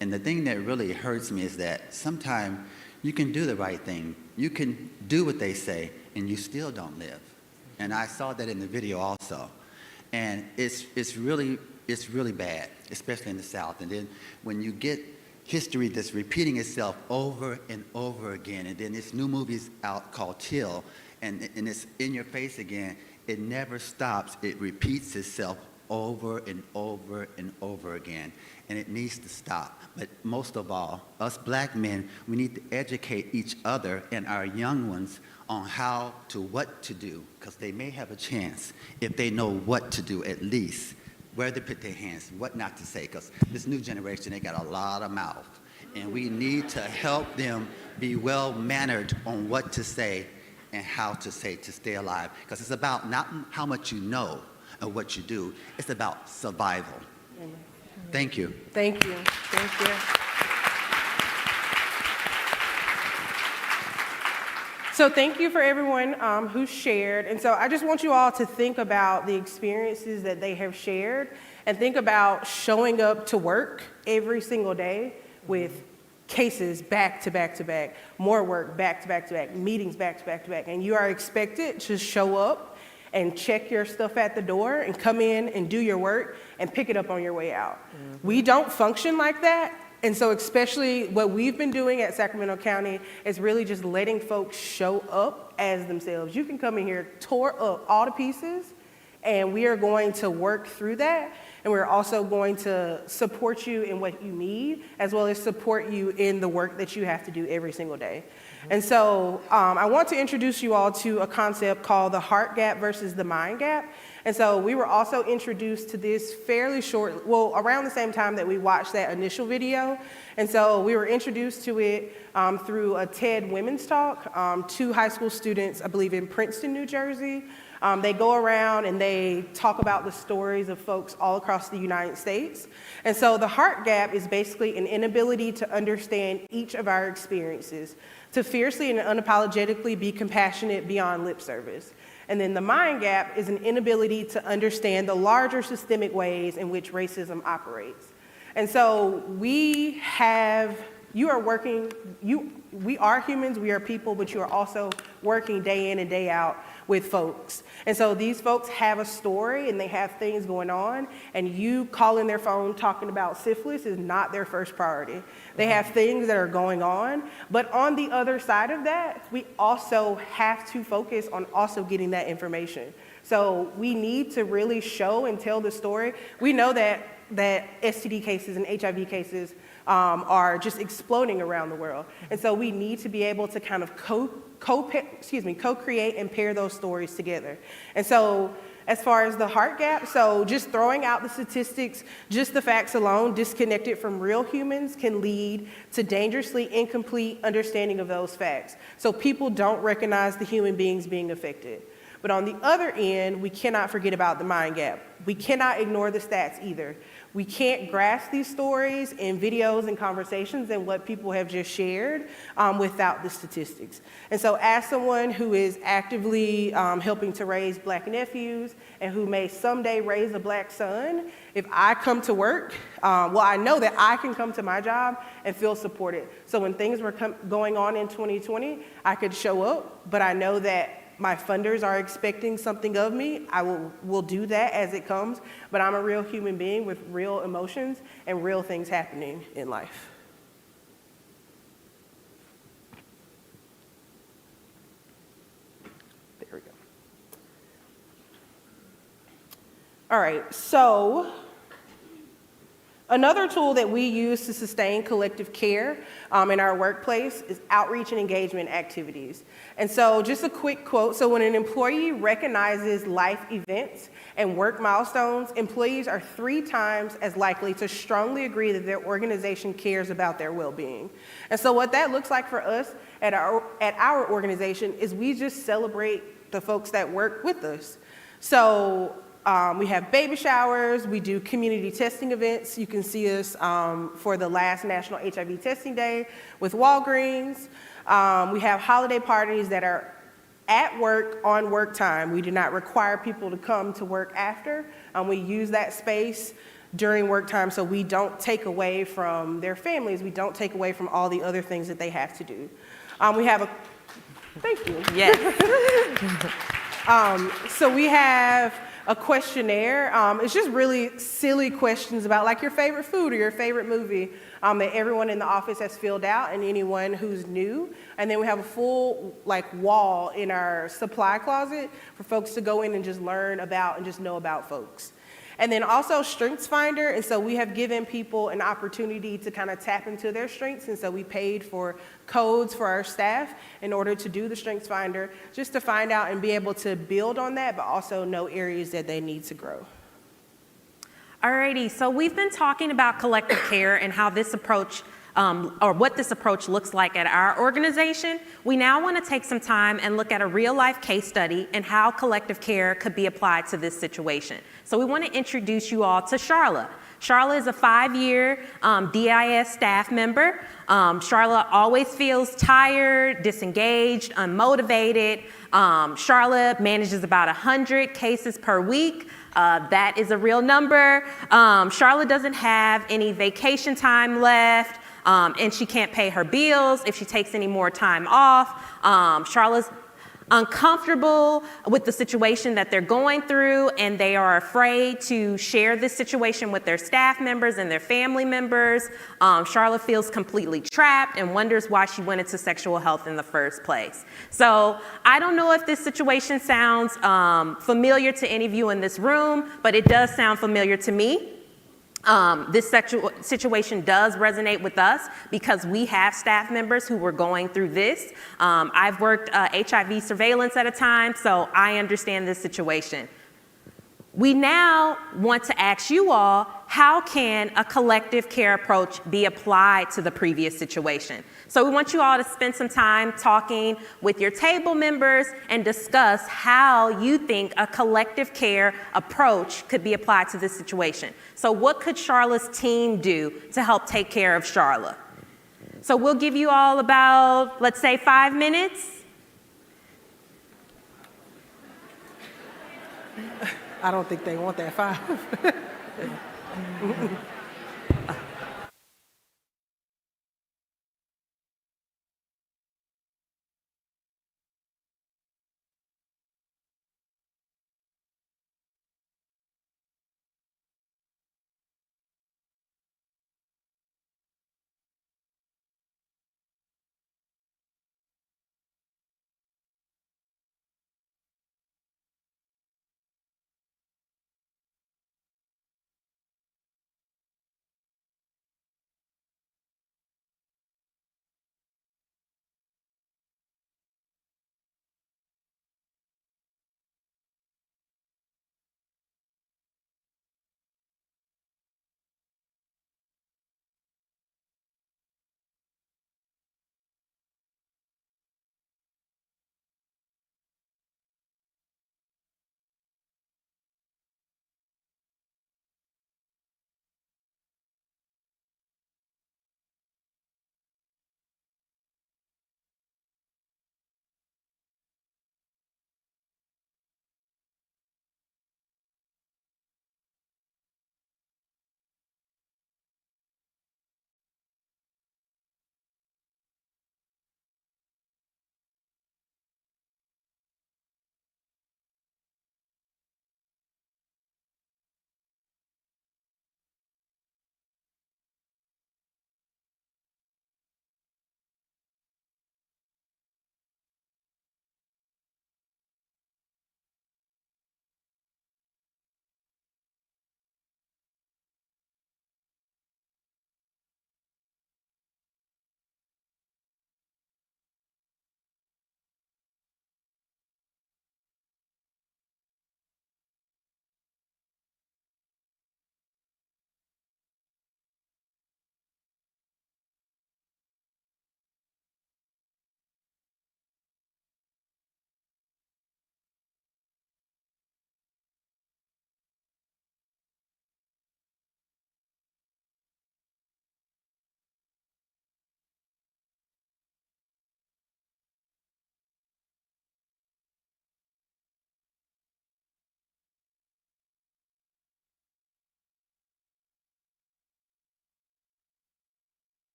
And the thing that really hurts me is that sometimes you can do the right thing, You can do what they say, and you still don't live. And I saw that in the video also. And it's really bad, especially in the South. And then when you get history that's repeating itself over and over again, and then this new movie's out called Till, and it's in your face again, it never stops. It repeats itself over and over and over again, and it needs to stop. But most of all, us black men, we need to educate each other and our young ones on what to do, because they may have a chance if they know what to do, at least where to put their hands, what not to say, because this new generation, they got a lot of mouth, and we need to help them be well-mannered on what to say and how to say to stay alive, because it's about not how much you know and what you do, it's about survival. Thank you. Thank you. Thank you. So thank you for everyone who shared. And so I just want you all to think about the experiences that they have shared and think about showing up to work every single day with cases back to back to back, more work back to back to back, meetings back to back to back. And you are expected to show up and check your stuff at the door and come in and do your work and pick it up on your way out. We don't function like that. And so especially what we've been doing at Sacramento County is really just letting folks show up as themselves. You can come in here tore up all to pieces, and we are going to work through that. And we're also going to support you in what you need, as well as support you in the work that you have to do every single day. And so I want to introduce you all to a concept called the heart gap versus the mind gap. And so we were also introduced to this fairly short, well, around the same time that we watched that initial video. And so we were introduced to it through a TED Women's Talk, 2 high school students, I believe in Princeton, New Jersey. They go around and they talk about the stories of folks all across the United States. And so the heart gap is basically an inability to understand each of our experiences, to fiercely and unapologetically be compassionate beyond lip service. And then the mind gap is an inability to understand the larger systemic ways in which racism operates. And so we are humans, we are people, but you are also working day in and day out with folks. And so these folks have a story and they have things going on, and you calling their phone talking about syphilis is not their first priority. They have things that are going on, but on the other side of that, we also have to focus on also getting that information. So we need to really show and tell the story. We know that STD cases and HIV cases are just exploding around the world. And so we need to be able to kind of co-create and pair those stories together. And so as far as the heart gap, so just throwing out the statistics, just the facts alone, disconnected from real humans, can lead to dangerously incomplete understanding of those facts. So people don't recognize the human beings being affected. But on the other end, we cannot forget about the mind gap. We cannot ignore the stats either. We can't grasp these stories in videos and conversations and what people have just shared without the statistics. And so as someone who is actively helping to raise Black nephews and who may someday raise a Black son, if I come to work, I know that I can come to my job and feel supported. So when things were going on in 2020, I could show up, but I know that my funders are expecting something of me. I will do that as it comes, but I'm a real human being with real emotions and real things happening in life. There we go. All right, so another tool that we use to sustain collective care in our workplace is outreach and engagement activities. And so just a quick quote. So when an employee recognizes life events and work milestones, employees are 3 times as likely to strongly agree that their organization cares about their well-being. And so what that looks like for us at our organization is we just celebrate the folks that work with us. So we have baby showers, we do community testing events. You can see us for the last National HIV Testing Day with Walgreens. We have holiday parties that are at work on work time. We do not require people to come to work after. We use that space during work time so we don't take away from their families. We don't take away from all the other things that they have to do. We have Thank you. Yes. So we have a questionnaire. It's just really silly questions about like your favorite food or your favorite movie that everyone in the office has filled out and anyone who's new. And then we have a full like wall in our supply closet for folks to go in and just learn about and just know about folks. And then also Strengths Finder, and so we have given people an opportunity to kind of tap into their strengths, and so we paid for codes for our staff in order to do the Strengths Finder, just to find out and be able to build on that, but also know areas that they need to grow. Alrighty, so we've been talking about collective care and how this approach or what this approach looks like at our organization. We now want to take some time and look at a real life case study and how collective care could be applied to this situation. So we want to introduce you all to Charla. Charla is a 5-year DIS staff member. Charla always feels tired, disengaged, unmotivated. Charla manages about 100 cases per week. That is a real number. Charla doesn't have any vacation time left. And she can't pay her bills if she takes any more time off. Charlotte's uncomfortable with the situation that they're going through, and they are afraid to share this situation with their staff members and their family members. Charlotte feels completely trapped and wonders why she went into sexual health in the first place. So I don't know if this situation sounds familiar to any of you in this room, but it does sound familiar to me. This situation does resonate with us because we have staff members who were going through this. I've worked HIV surveillance at a time, so I understand this situation. We now want to ask you all, how can a collective care approach be applied to the previous situation? So we want you all to spend some time talking with your table members and discuss how you think a collective care approach could be applied to this situation. So what could Charla's team do to help take care of Charla? So we'll give you all about, let's say, 5 minutes. I don't think they want that 5.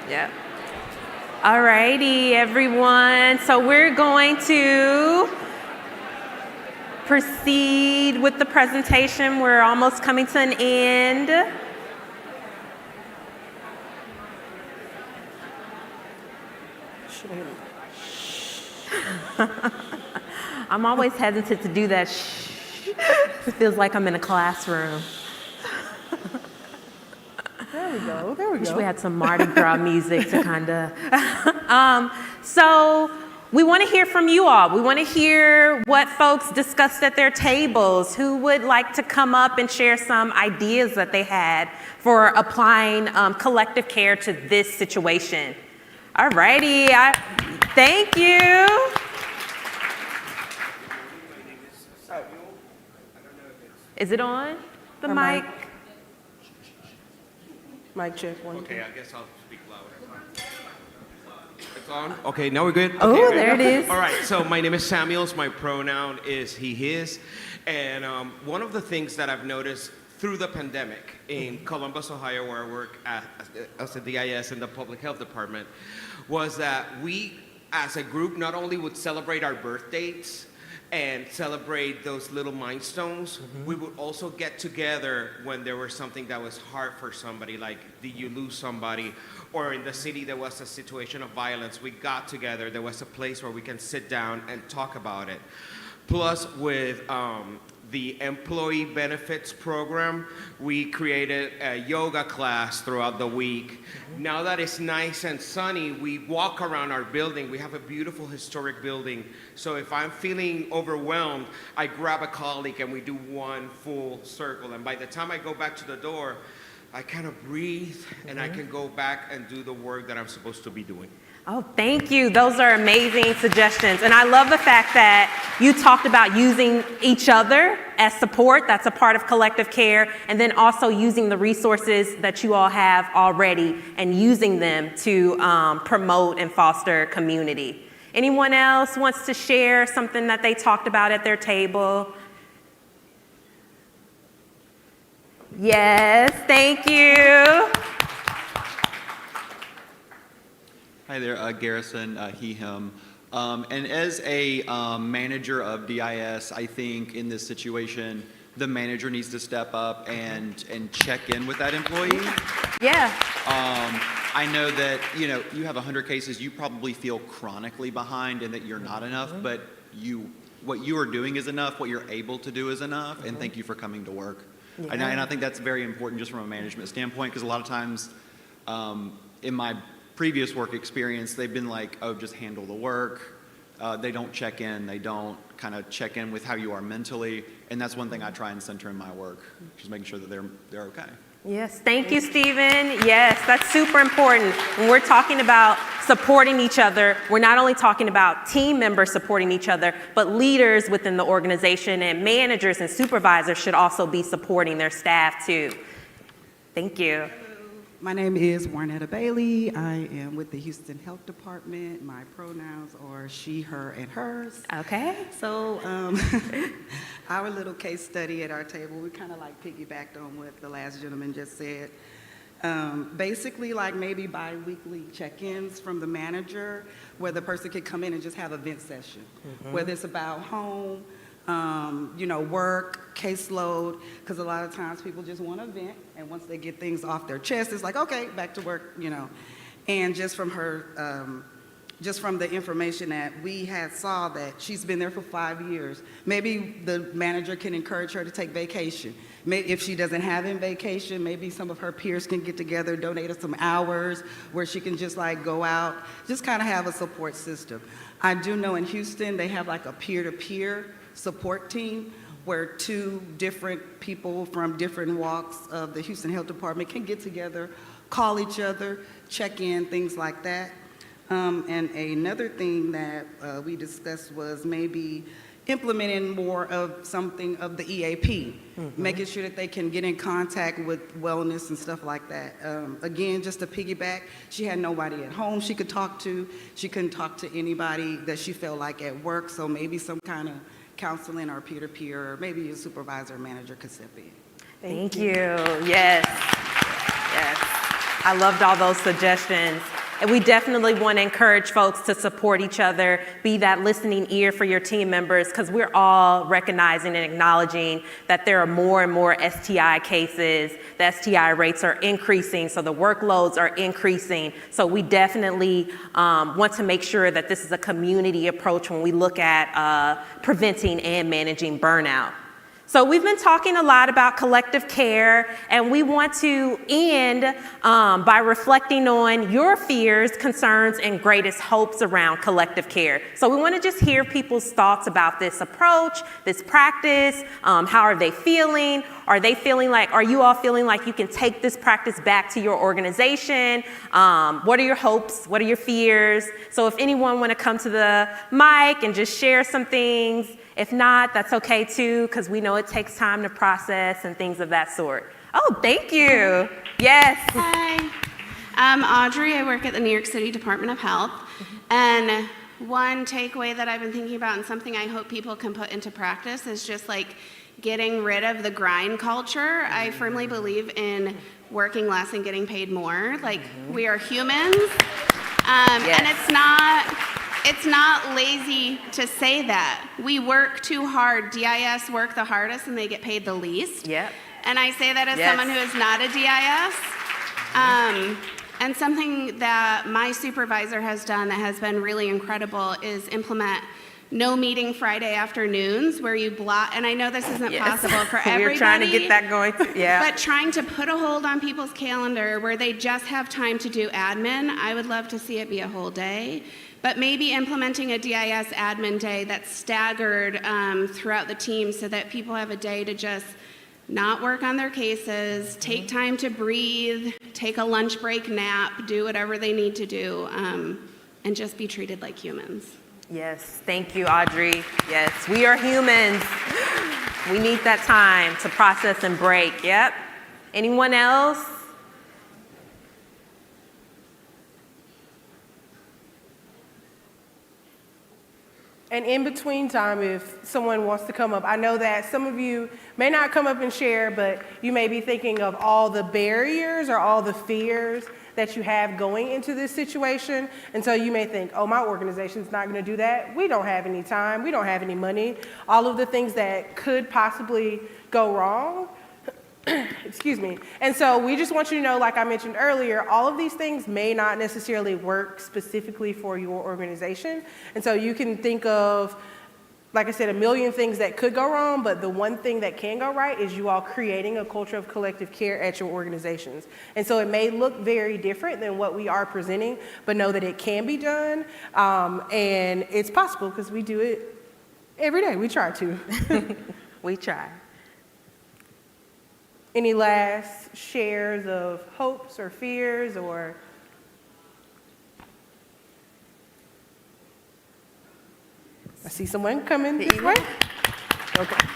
Yep. All righty, everyone. So we're going to proceed with the presentation. We're almost coming to an end. I'm always hesitant to do that. It feels like I'm in a classroom. There we go. There we go. Wish we had some Mardi Gras music to kind of. So we want to hear from you all. We want to hear what folks discussed at their tables. Who would like to come up and share some ideas that they had for applying collective care to this situation? All righty. Thank you. Is it on? The mic? Mic check one. Okay, I guess I'll speak louder. It's on? Okay, now we're good? Oh, Okay, there it is. All right, so my name is Samuels. My pronoun is he, his. And one of the things that I've noticed through the pandemic in Columbus, Ohio, where I work as a DIS in the public health department, was that we, as a group, not only would celebrate our birth dates, and celebrate those little milestones, we would also get together when there was something that was hard for somebody, like did you lose somebody, or in the city there was a situation of violence. We got together, there was a place where we can sit down and talk about it. Plus with the employee benefits program, we created a yoga class throughout the week. Now that it's nice and sunny, we walk around our building. We have a beautiful historic building. So if I'm feeling overwhelmed, I grab a colleague and we do one full circle. And by the time I go back to the door, I kind of breathe and I can go back and do the work that I'm supposed to be doing. Oh, thank you. Those are amazing suggestions. And I love the fact that you talked about using each other as support. That's a part of collective care. And then also using the resources that you all have already and using them to promote and foster community. Anyone else wants to share something that they talked about at their table? Yes, thank you. Hi there, Garrison, he, him. And as a manager of DIS, I think in this situation, the manager needs to step up and check in with that employee. Yeah. I know that, you know, you have 100 cases, you probably feel chronically behind and that you're not enough, but what you are doing is enough, what you're able to do is enough, and thank you for coming to work. Yeah. And I think that's very important just from a management standpoint, because a lot of times in my previous work experience, they've been like, oh, just handle the work. They don't check in. They don't kind of check in with how you are mentally. And that's one thing I try and center in my work, just making sure that they're okay. Yes, thank you, Stephen. Yes, that's super important. When we're talking about supporting each other, we're not only talking about team members supporting each other, but leaders within the organization and managers and supervisors should also be supporting their staff too. Thank you. My name is Warnetta Bailey. I am with the Houston Health Department. My pronouns are she, her, and hers. Okay. So our little case study at our table, we kind of like piggybacked on what the last gentleman just said. Basically like maybe bi-weekly check-ins from the manager where the person could come in and just have a vent session, whether it's about home, you know, work, caseload, because a lot of times people just want to vent, and once they get things off their chest, it's like, okay, back to work, you know. And just from her, just from the information that we had saw that she's been there for 5 years, maybe the manager can encourage her to take vacation. Maybe if she doesn't have any vacation, maybe some of her peers can get together, donate her some hours where she can just like go out, just kind of have a support system. I do know in Houston, they have like a peer-to-peer support team where two different people from different walks of the Houston Health Department can get together, call each other, check in, things like that. And another thing that we discussed was maybe implementing more of something of the EAP, making sure that they can get in contact with wellness and stuff like that. Again, just to piggyback, she had nobody at home she could talk to. She couldn't talk to anybody that she felt like at work, so maybe some kind of counseling or peer-to-peer, or maybe a supervisor or manager could step in. Thank you. Yes. Yes. I loved all those suggestions. And we definitely want to encourage folks to support each other, be that listening ear for your team members, because we're all recognizing and acknowledging that there are more and more STI cases. The STI rates are increasing, so the workloads are increasing. So we definitely want to make sure that this is a community approach when we look at preventing and managing burnout. So we've been talking a lot about collective care, and we want to end by reflecting on your fears, concerns, and greatest hopes around collective care. So we want to just hear people's thoughts about this approach, this practice. How are they feeling? Are you all feeling like you can take this practice back to your organization? What are your hopes? What are your fears? So if anyone want to come to the mic and just share some things. If not, that's okay too, because we know it takes time to process and things of that sort. Oh, thank you. Yes. Hi. I'm Audrey. I work at the New York City Department of Health. And one takeaway that I've been thinking about and something I hope people can put into practice is just like getting rid of the grind culture. I firmly believe in working less and getting paid more. Like, we are humans. And it's not lazy to say that. We work too hard. DIS work the hardest and they get paid the least. Yep. And I say that as someone who is not a DIS. And something that my supervisor has done that has been really incredible is implement no meeting Friday afternoons where you block, and I know this isn't possible for everybody. We're trying to get that going too. Yeah. But trying to put a hold on people's calendar where they just have time to do admin, I would love to see it be a whole day. But maybe implementing a DIS admin day that's staggered throughout the team so that people have a day to just not work on their cases, take time to breathe, take a lunch break nap, do whatever they need to do, and just be treated like humans. Yes, thank you, Audrey. Yes, we are humans. We need that time to process and break. Yep. Anyone else? And in between time, if someone wants to come up, I know that some of you may not come up and share, but you may be thinking of all the barriers or all the fears that you have going into this situation. And so you may think, oh, my organization's not gonna do that. We don't have any time, we don't have any money. All of the things that could possibly go wrong. Excuse me. And so we just want you to know, like I mentioned earlier, all of these things may not necessarily work specifically for your organization. And so you can think of, like I said, a million things that could go wrong, but the one thing that can go right is you all creating a culture of collective care at your organizations. And so it may look very different than what we are presenting, but know that it can be done, and it's possible because we do it every day. We try to. We try. Any last shares of hopes or fears or? I see someone coming this way. Okay.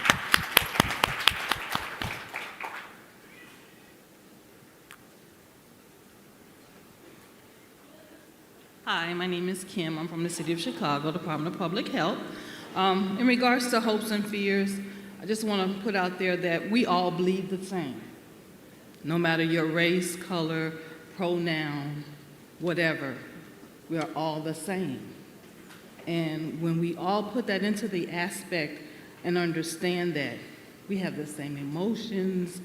Hi, my name is Kim. I'm from the City of Chicago, Department of Public Health. In regards to hopes and fears, I just want to put out there that we all bleed the same. No matter your race, color, pronoun, whatever, we are all the same. And when we all put that into the aspect and understand that we have the same emotions,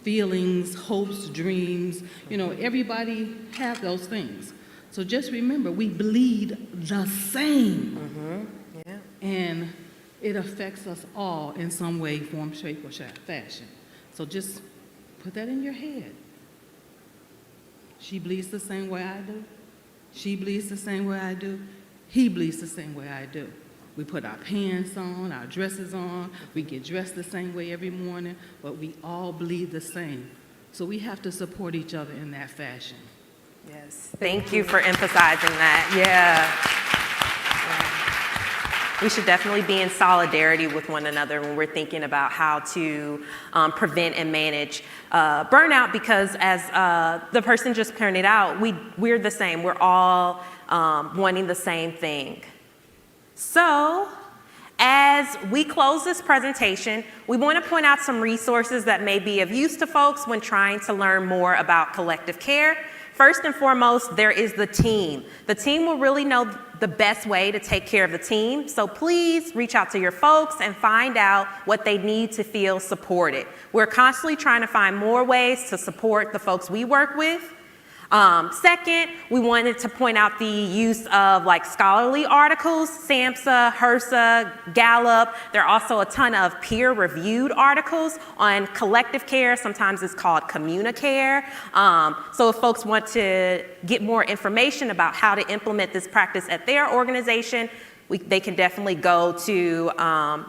feelings, hopes, dreams, everybody have those things. So just remember, we bleed the same. Yeah. And it affects us all in some way, form, shape, or fashion. So just put that in your head. She bleeds the same way I do. She bleeds the same way I do. He bleeds the same way I do. We put our pants on, our dresses on, we get dressed the same way every morning, but we all bleed the same. So we have to support each other in that fashion. Yes, thank you for emphasizing that. Yeah. We should definitely be in solidarity with one another when we're thinking about how to prevent and manage burnout, because as the person just pointed out, we're the same. We're all wanting the same thing. So as we close this presentation, we want to point out some resources that may be of use to folks when trying to learn more about collective care. First and foremost, there is the team. The team will really know the best way to take care of the team. So please reach out to your folks and find out what they need to feel supported. We're constantly trying to find more ways to support the folks we work with. Second, we wanted to point out the use of like scholarly articles, SAMHSA, HRSA, Gallup. There are also a ton of peer-reviewed articles on collective care. Sometimes it's called communicare. So if folks want to get more information about how to implement this practice at their organization, they can definitely go to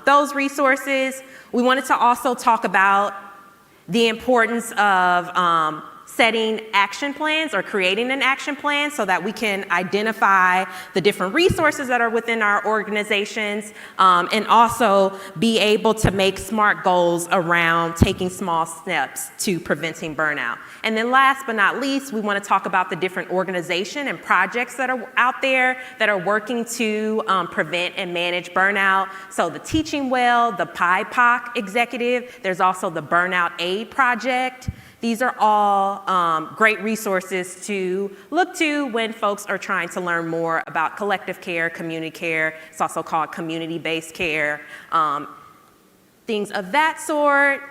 those resources. We wanted to also talk about the importance of setting action plans or creating an action plan so that we can identify the different resources that are within our organizations, and also be able to make smart goals around taking small steps to preventing burnout. And then last but not least, we want to talk about the different organization and projects that are out there that are working to prevent and manage burnout. So the Teaching Well, the PIPOC Executive, there's also the Burnout Aid Project. These are all great resources to look to when folks are trying to learn more about collective care, community care. It's also called community-based care, things of that sort.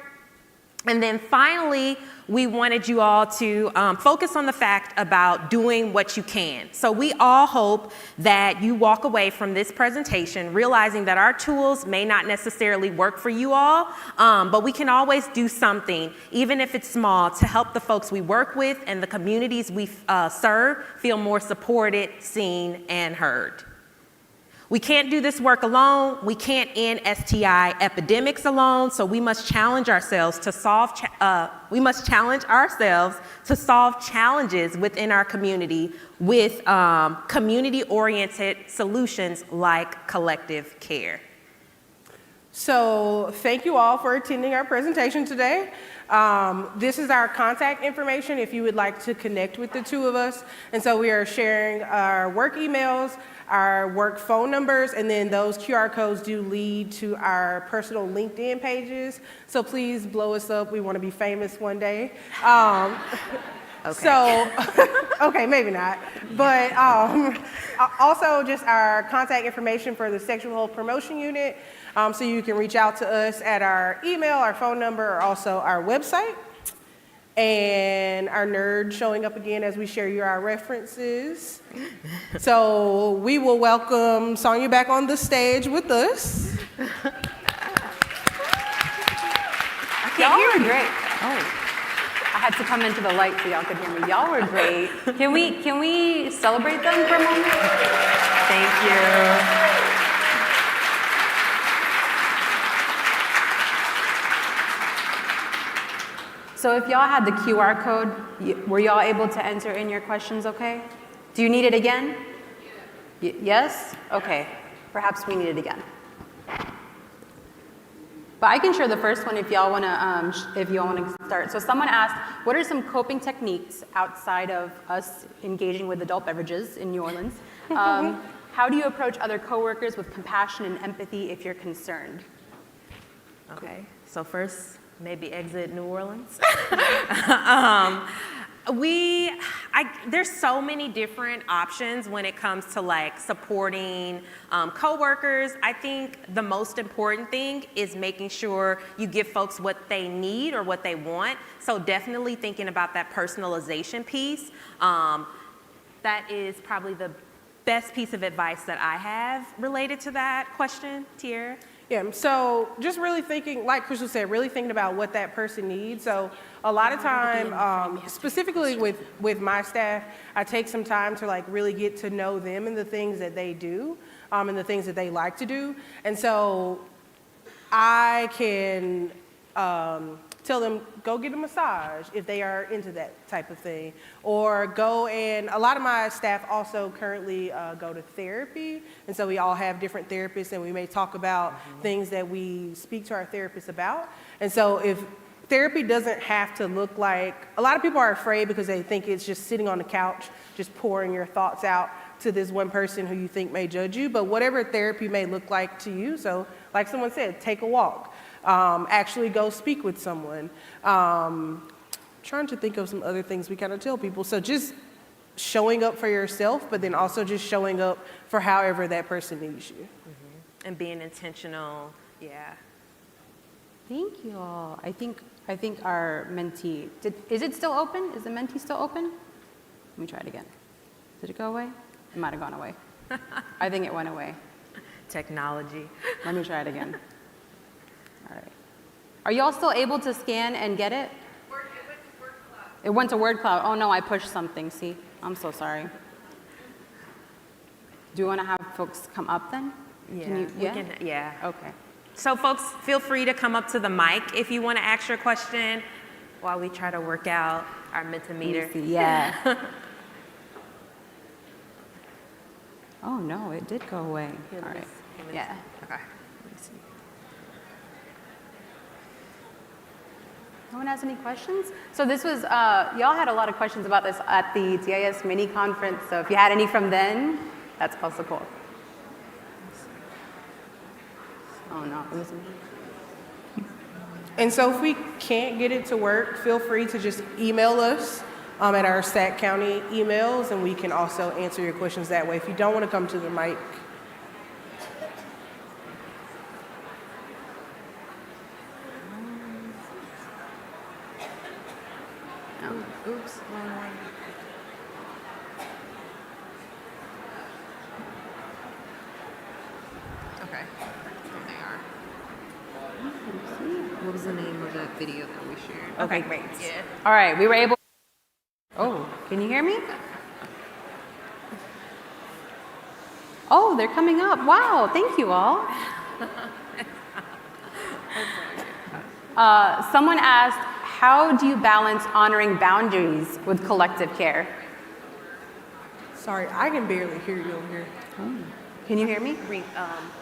And then finally, we wanted you all to focus on the fact about doing what you can. So we all hope that you walk away from this presentation realizing that our tools may not necessarily work for you all, but we can always do something, even if it's small, to help the folks we work with and the communities we serve feel more supported, seen, and heard. We can't do this work alone. We can't end STI epidemics alone. So we must challenge ourselves to solve. Challenges within our community with community-oriented solutions like collective care. So thank you all for attending our presentation today. This is our contact information if you would like to connect with the two of us. And so we are sharing our work emails, our work phone numbers, and then those QR codes do lead to our personal LinkedIn pages. So please blow us up. We want to be famous one day. Okay. So, okay, maybe not. But also just our contact information for the Sexual Health Promotion Unit. So you can reach out to us at our email, our phone number, or also our website. And our nerd showing up again as we share you our references. So we will welcome Sonia back on the stage with us. Y'all were great. Oh, I had to come into the light so y'all could hear me. Y'all were great. Can we celebrate them for a moment? Thank you. So if y'all had the QR code, were y'all able to enter in your questions okay? Do you need it again? Yes? Okay. Perhaps we need it again. But I can share the first one if y'all want to start. So someone asked, what are some coping techniques outside of us engaging with adult beverages in New Orleans? How do you approach other coworkers with compassion and empathy if you're concerned? Okay, so first, maybe exit New Orleans. There's so many different options when it comes to like supporting coworkers. I think the most important thing is making sure you give folks what they need or what they want. So definitely thinking about that personalization piece. That is probably the best piece of advice that I have related to that question, Tiara. Yeah, so just really thinking, like Crystal said, really thinking about what that person needs. So a lot of time, specifically with my staff, I take some time to like really get to know them and the things that they do and the things that they like to do. And so I can tell them, go get a massage if they are into that type of thing. Or go and, a lot of my staff also currently go to therapy. And so we all have different therapists and we may talk about things that we speak to our therapists about. And so if therapy doesn't have to look like, a lot of people are afraid because they think it's just sitting on the couch, just pouring your thoughts out to this one person who you think may judge you. But whatever therapy may look like to you, so like someone said, take a walk. Actually go speak with someone. trying to think of some other things we kind of tell people. So just showing up for yourself, but then also just showing up for however that person needs you. And being intentional, yeah. Thank you all. I think our mentee, is it still open? Is the mentee still open? Let me try it again. Did it go away? It might have gone away. I think it went away. Technology. Let me try it again. All right. Are you all still able to scan and get it? It went to word cloud. Oh no, I pushed something, see? I'm so sorry. Do you want to have folks come up then? Yeah. Okay. So folks, feel free to come up to the mic if you want to ask your question while we try to work out our Mentimeter. Yeah. Oh no, it did go away. All right. Yeah. Okay. No one has any questions? So this was, y'all had a lot of questions about this at the DIS mini conference. So if you had any from then, that's also cool. Oh no, it wasn't. And so if we can't get it to work, feel free to just email us at our Sac County emails, and we can also answer your questions that way if you don't want to come to the mic. Oh, oops, wrong one. Okay, there they are. What was the name of that video that we shared? Okay, great. Yeah. All right, we were able. Oh, can you hear me? Oh, they're coming up. Wow, thank you all. Someone asked, how do you balance honoring boundaries with collective care? Sorry, I can barely hear you over here. Oh. Can you hear me?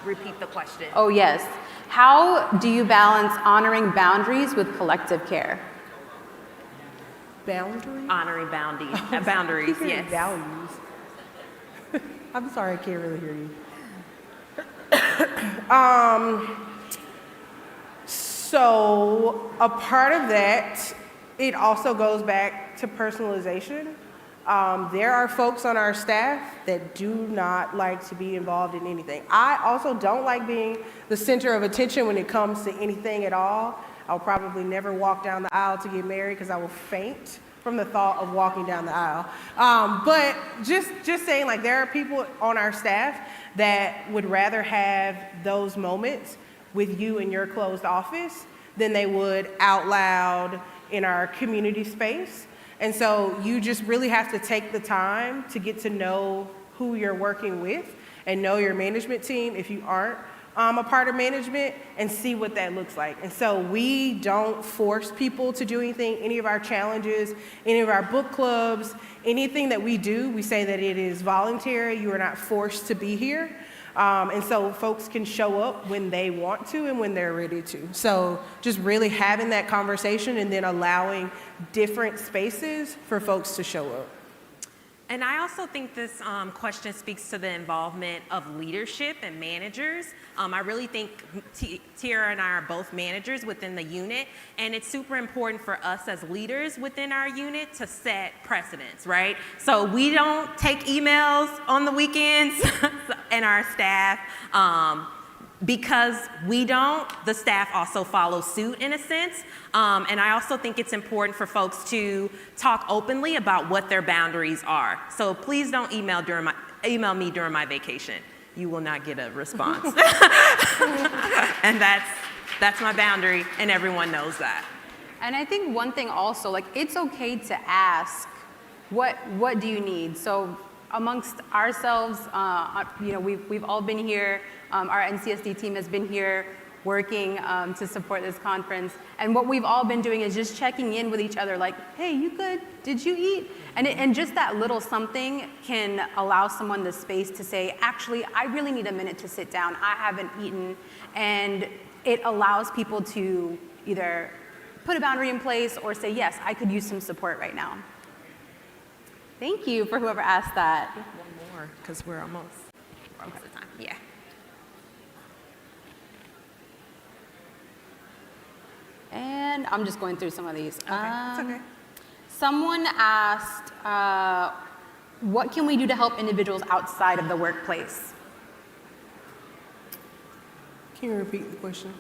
Repeat the question. Oh, yes. How do you balance honoring boundaries with collective care? Boundaries? Honoring boundaries, yes. Values. I'm sorry, I can't really hear you. So a part of that, it also goes back to personalization. There are folks on our staff that do not like to be involved in anything. I also don't like being the center of attention when it comes to anything at all. I'll probably never walk down the aisle to get married because I will faint from the thought of walking down the aisle. But just saying, like, there are people on our staff that would rather have those moments with you in your closed office than they would out loud in our community space. And so you just really have to take the time to get to know who you're working with and know your management team if you aren't a part of management, and see what that looks like. And so we don't force people to do anything, any of our challenges, any of our book clubs, anything that we do, we say that it is voluntary. You are not forced to be here. And so folks can show up when they want to and when they're ready to. So just really having that conversation and then allowing different spaces for folks to show up. And I also think this question speaks to the involvement of leadership and managers. I really think Tiara and I are both managers within the unit, and it's super important for us as leaders within our unit to set precedents, right? So we don't take emails on the weekends and our staff. Because we don't, the staff also follow suit in a sense. And I also think it's important for folks to talk openly about what their boundaries are. So please don't email me during my vacation. You will not get a response. And that's my boundary, and everyone knows that. And I think one thing also, like, it's okay to ask, what do you need? So amongst ourselves, we've all been here. Our NCSD team has been here working to support this conference. And what we've all been doing is just checking in with each other, like, hey, you good? Did you eat? And just that little something can allow someone the space to say, actually, I really need a minute to sit down. I haven't eaten. And it allows people to either put a boundary in place or say, yes, I could use some support right now. Thank you for whoever asked that. One more, because we're almost out of time. Yeah. And I'm just going through some of these. Okay, it's okay. Someone asked, what can we do to help individuals outside of the workplace? Can you repeat the question?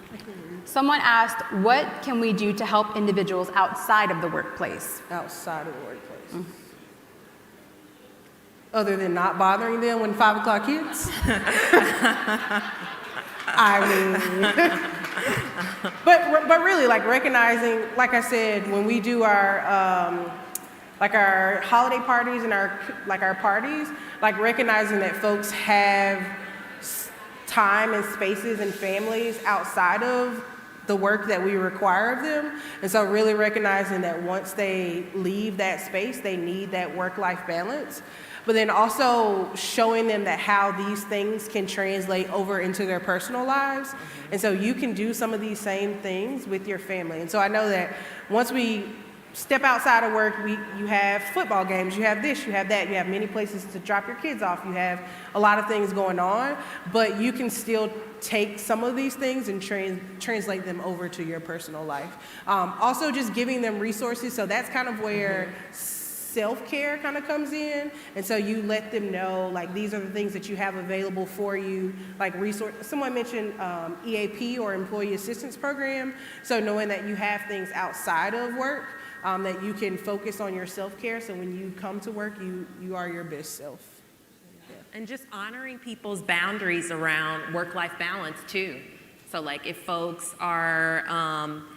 Someone asked, what can we do to help individuals outside of the workplace? Outside of the workplace. Other than not bothering them when 5 o'clock hits? I mean, but really, like recognizing, like I said, when we do our holiday parties and our parties, like recognizing that folks have time and spaces and families outside of the work that we require of them. And so really recognizing that once they leave that space, they need that work-life balance. But then also showing them that how these things can translate over into their personal lives. And so you can do some of these same things with your family. And so I know that once we step outside of work, you have football games, you have this, you have that, you have many places to drop your kids off, you have a lot of things going on, but you can still take some of these things and translate them over to your personal life. Also just giving them resources, so that's kind of where self-care kind of comes in, and so you let them know, like, these are the things that you have available for you, like someone mentioned EAP or Employee Assistance Program, so knowing that you have things outside of work, that you can focus on your self-care, so when you come to work, you are your best self. And just honoring people's boundaries around work-life balance too. So like if folks are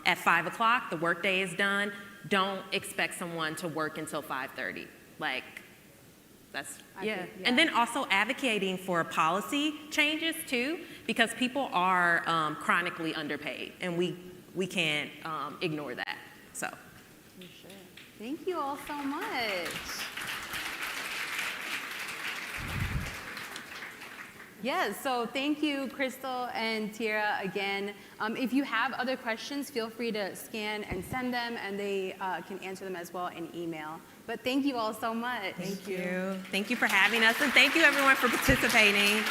at 5 o'clock, the workday is done, don't expect someone to work until 5:30. Like that's, yeah. And then also advocating for policy changes too, because people are chronically underpaid and we can't ignore that, so. Thank you all so much. Yes, so thank you, Crystal and Tierra, again. If you have other questions, feel free to scan and send them, and they can answer them as well in email. But thank you all so much. Thank you. Thank you for having us, and thank you everyone for participating.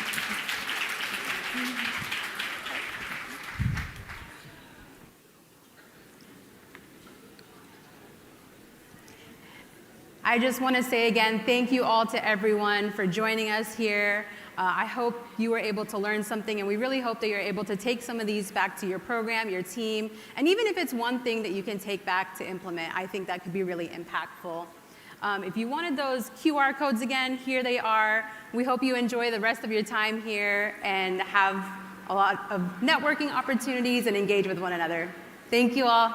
I just want to say again, thank you all to everyone for joining us here. I hope you were able to learn something, and we really hope that you're able to take some of these back to your program, your team, and even if it's one thing that you can take back to implement, I think that could be really impactful. If you wanted those QR codes again, here they are. We hope you enjoy the rest of your time here and have a lot of networking opportunities and engage with one another. Thank you all.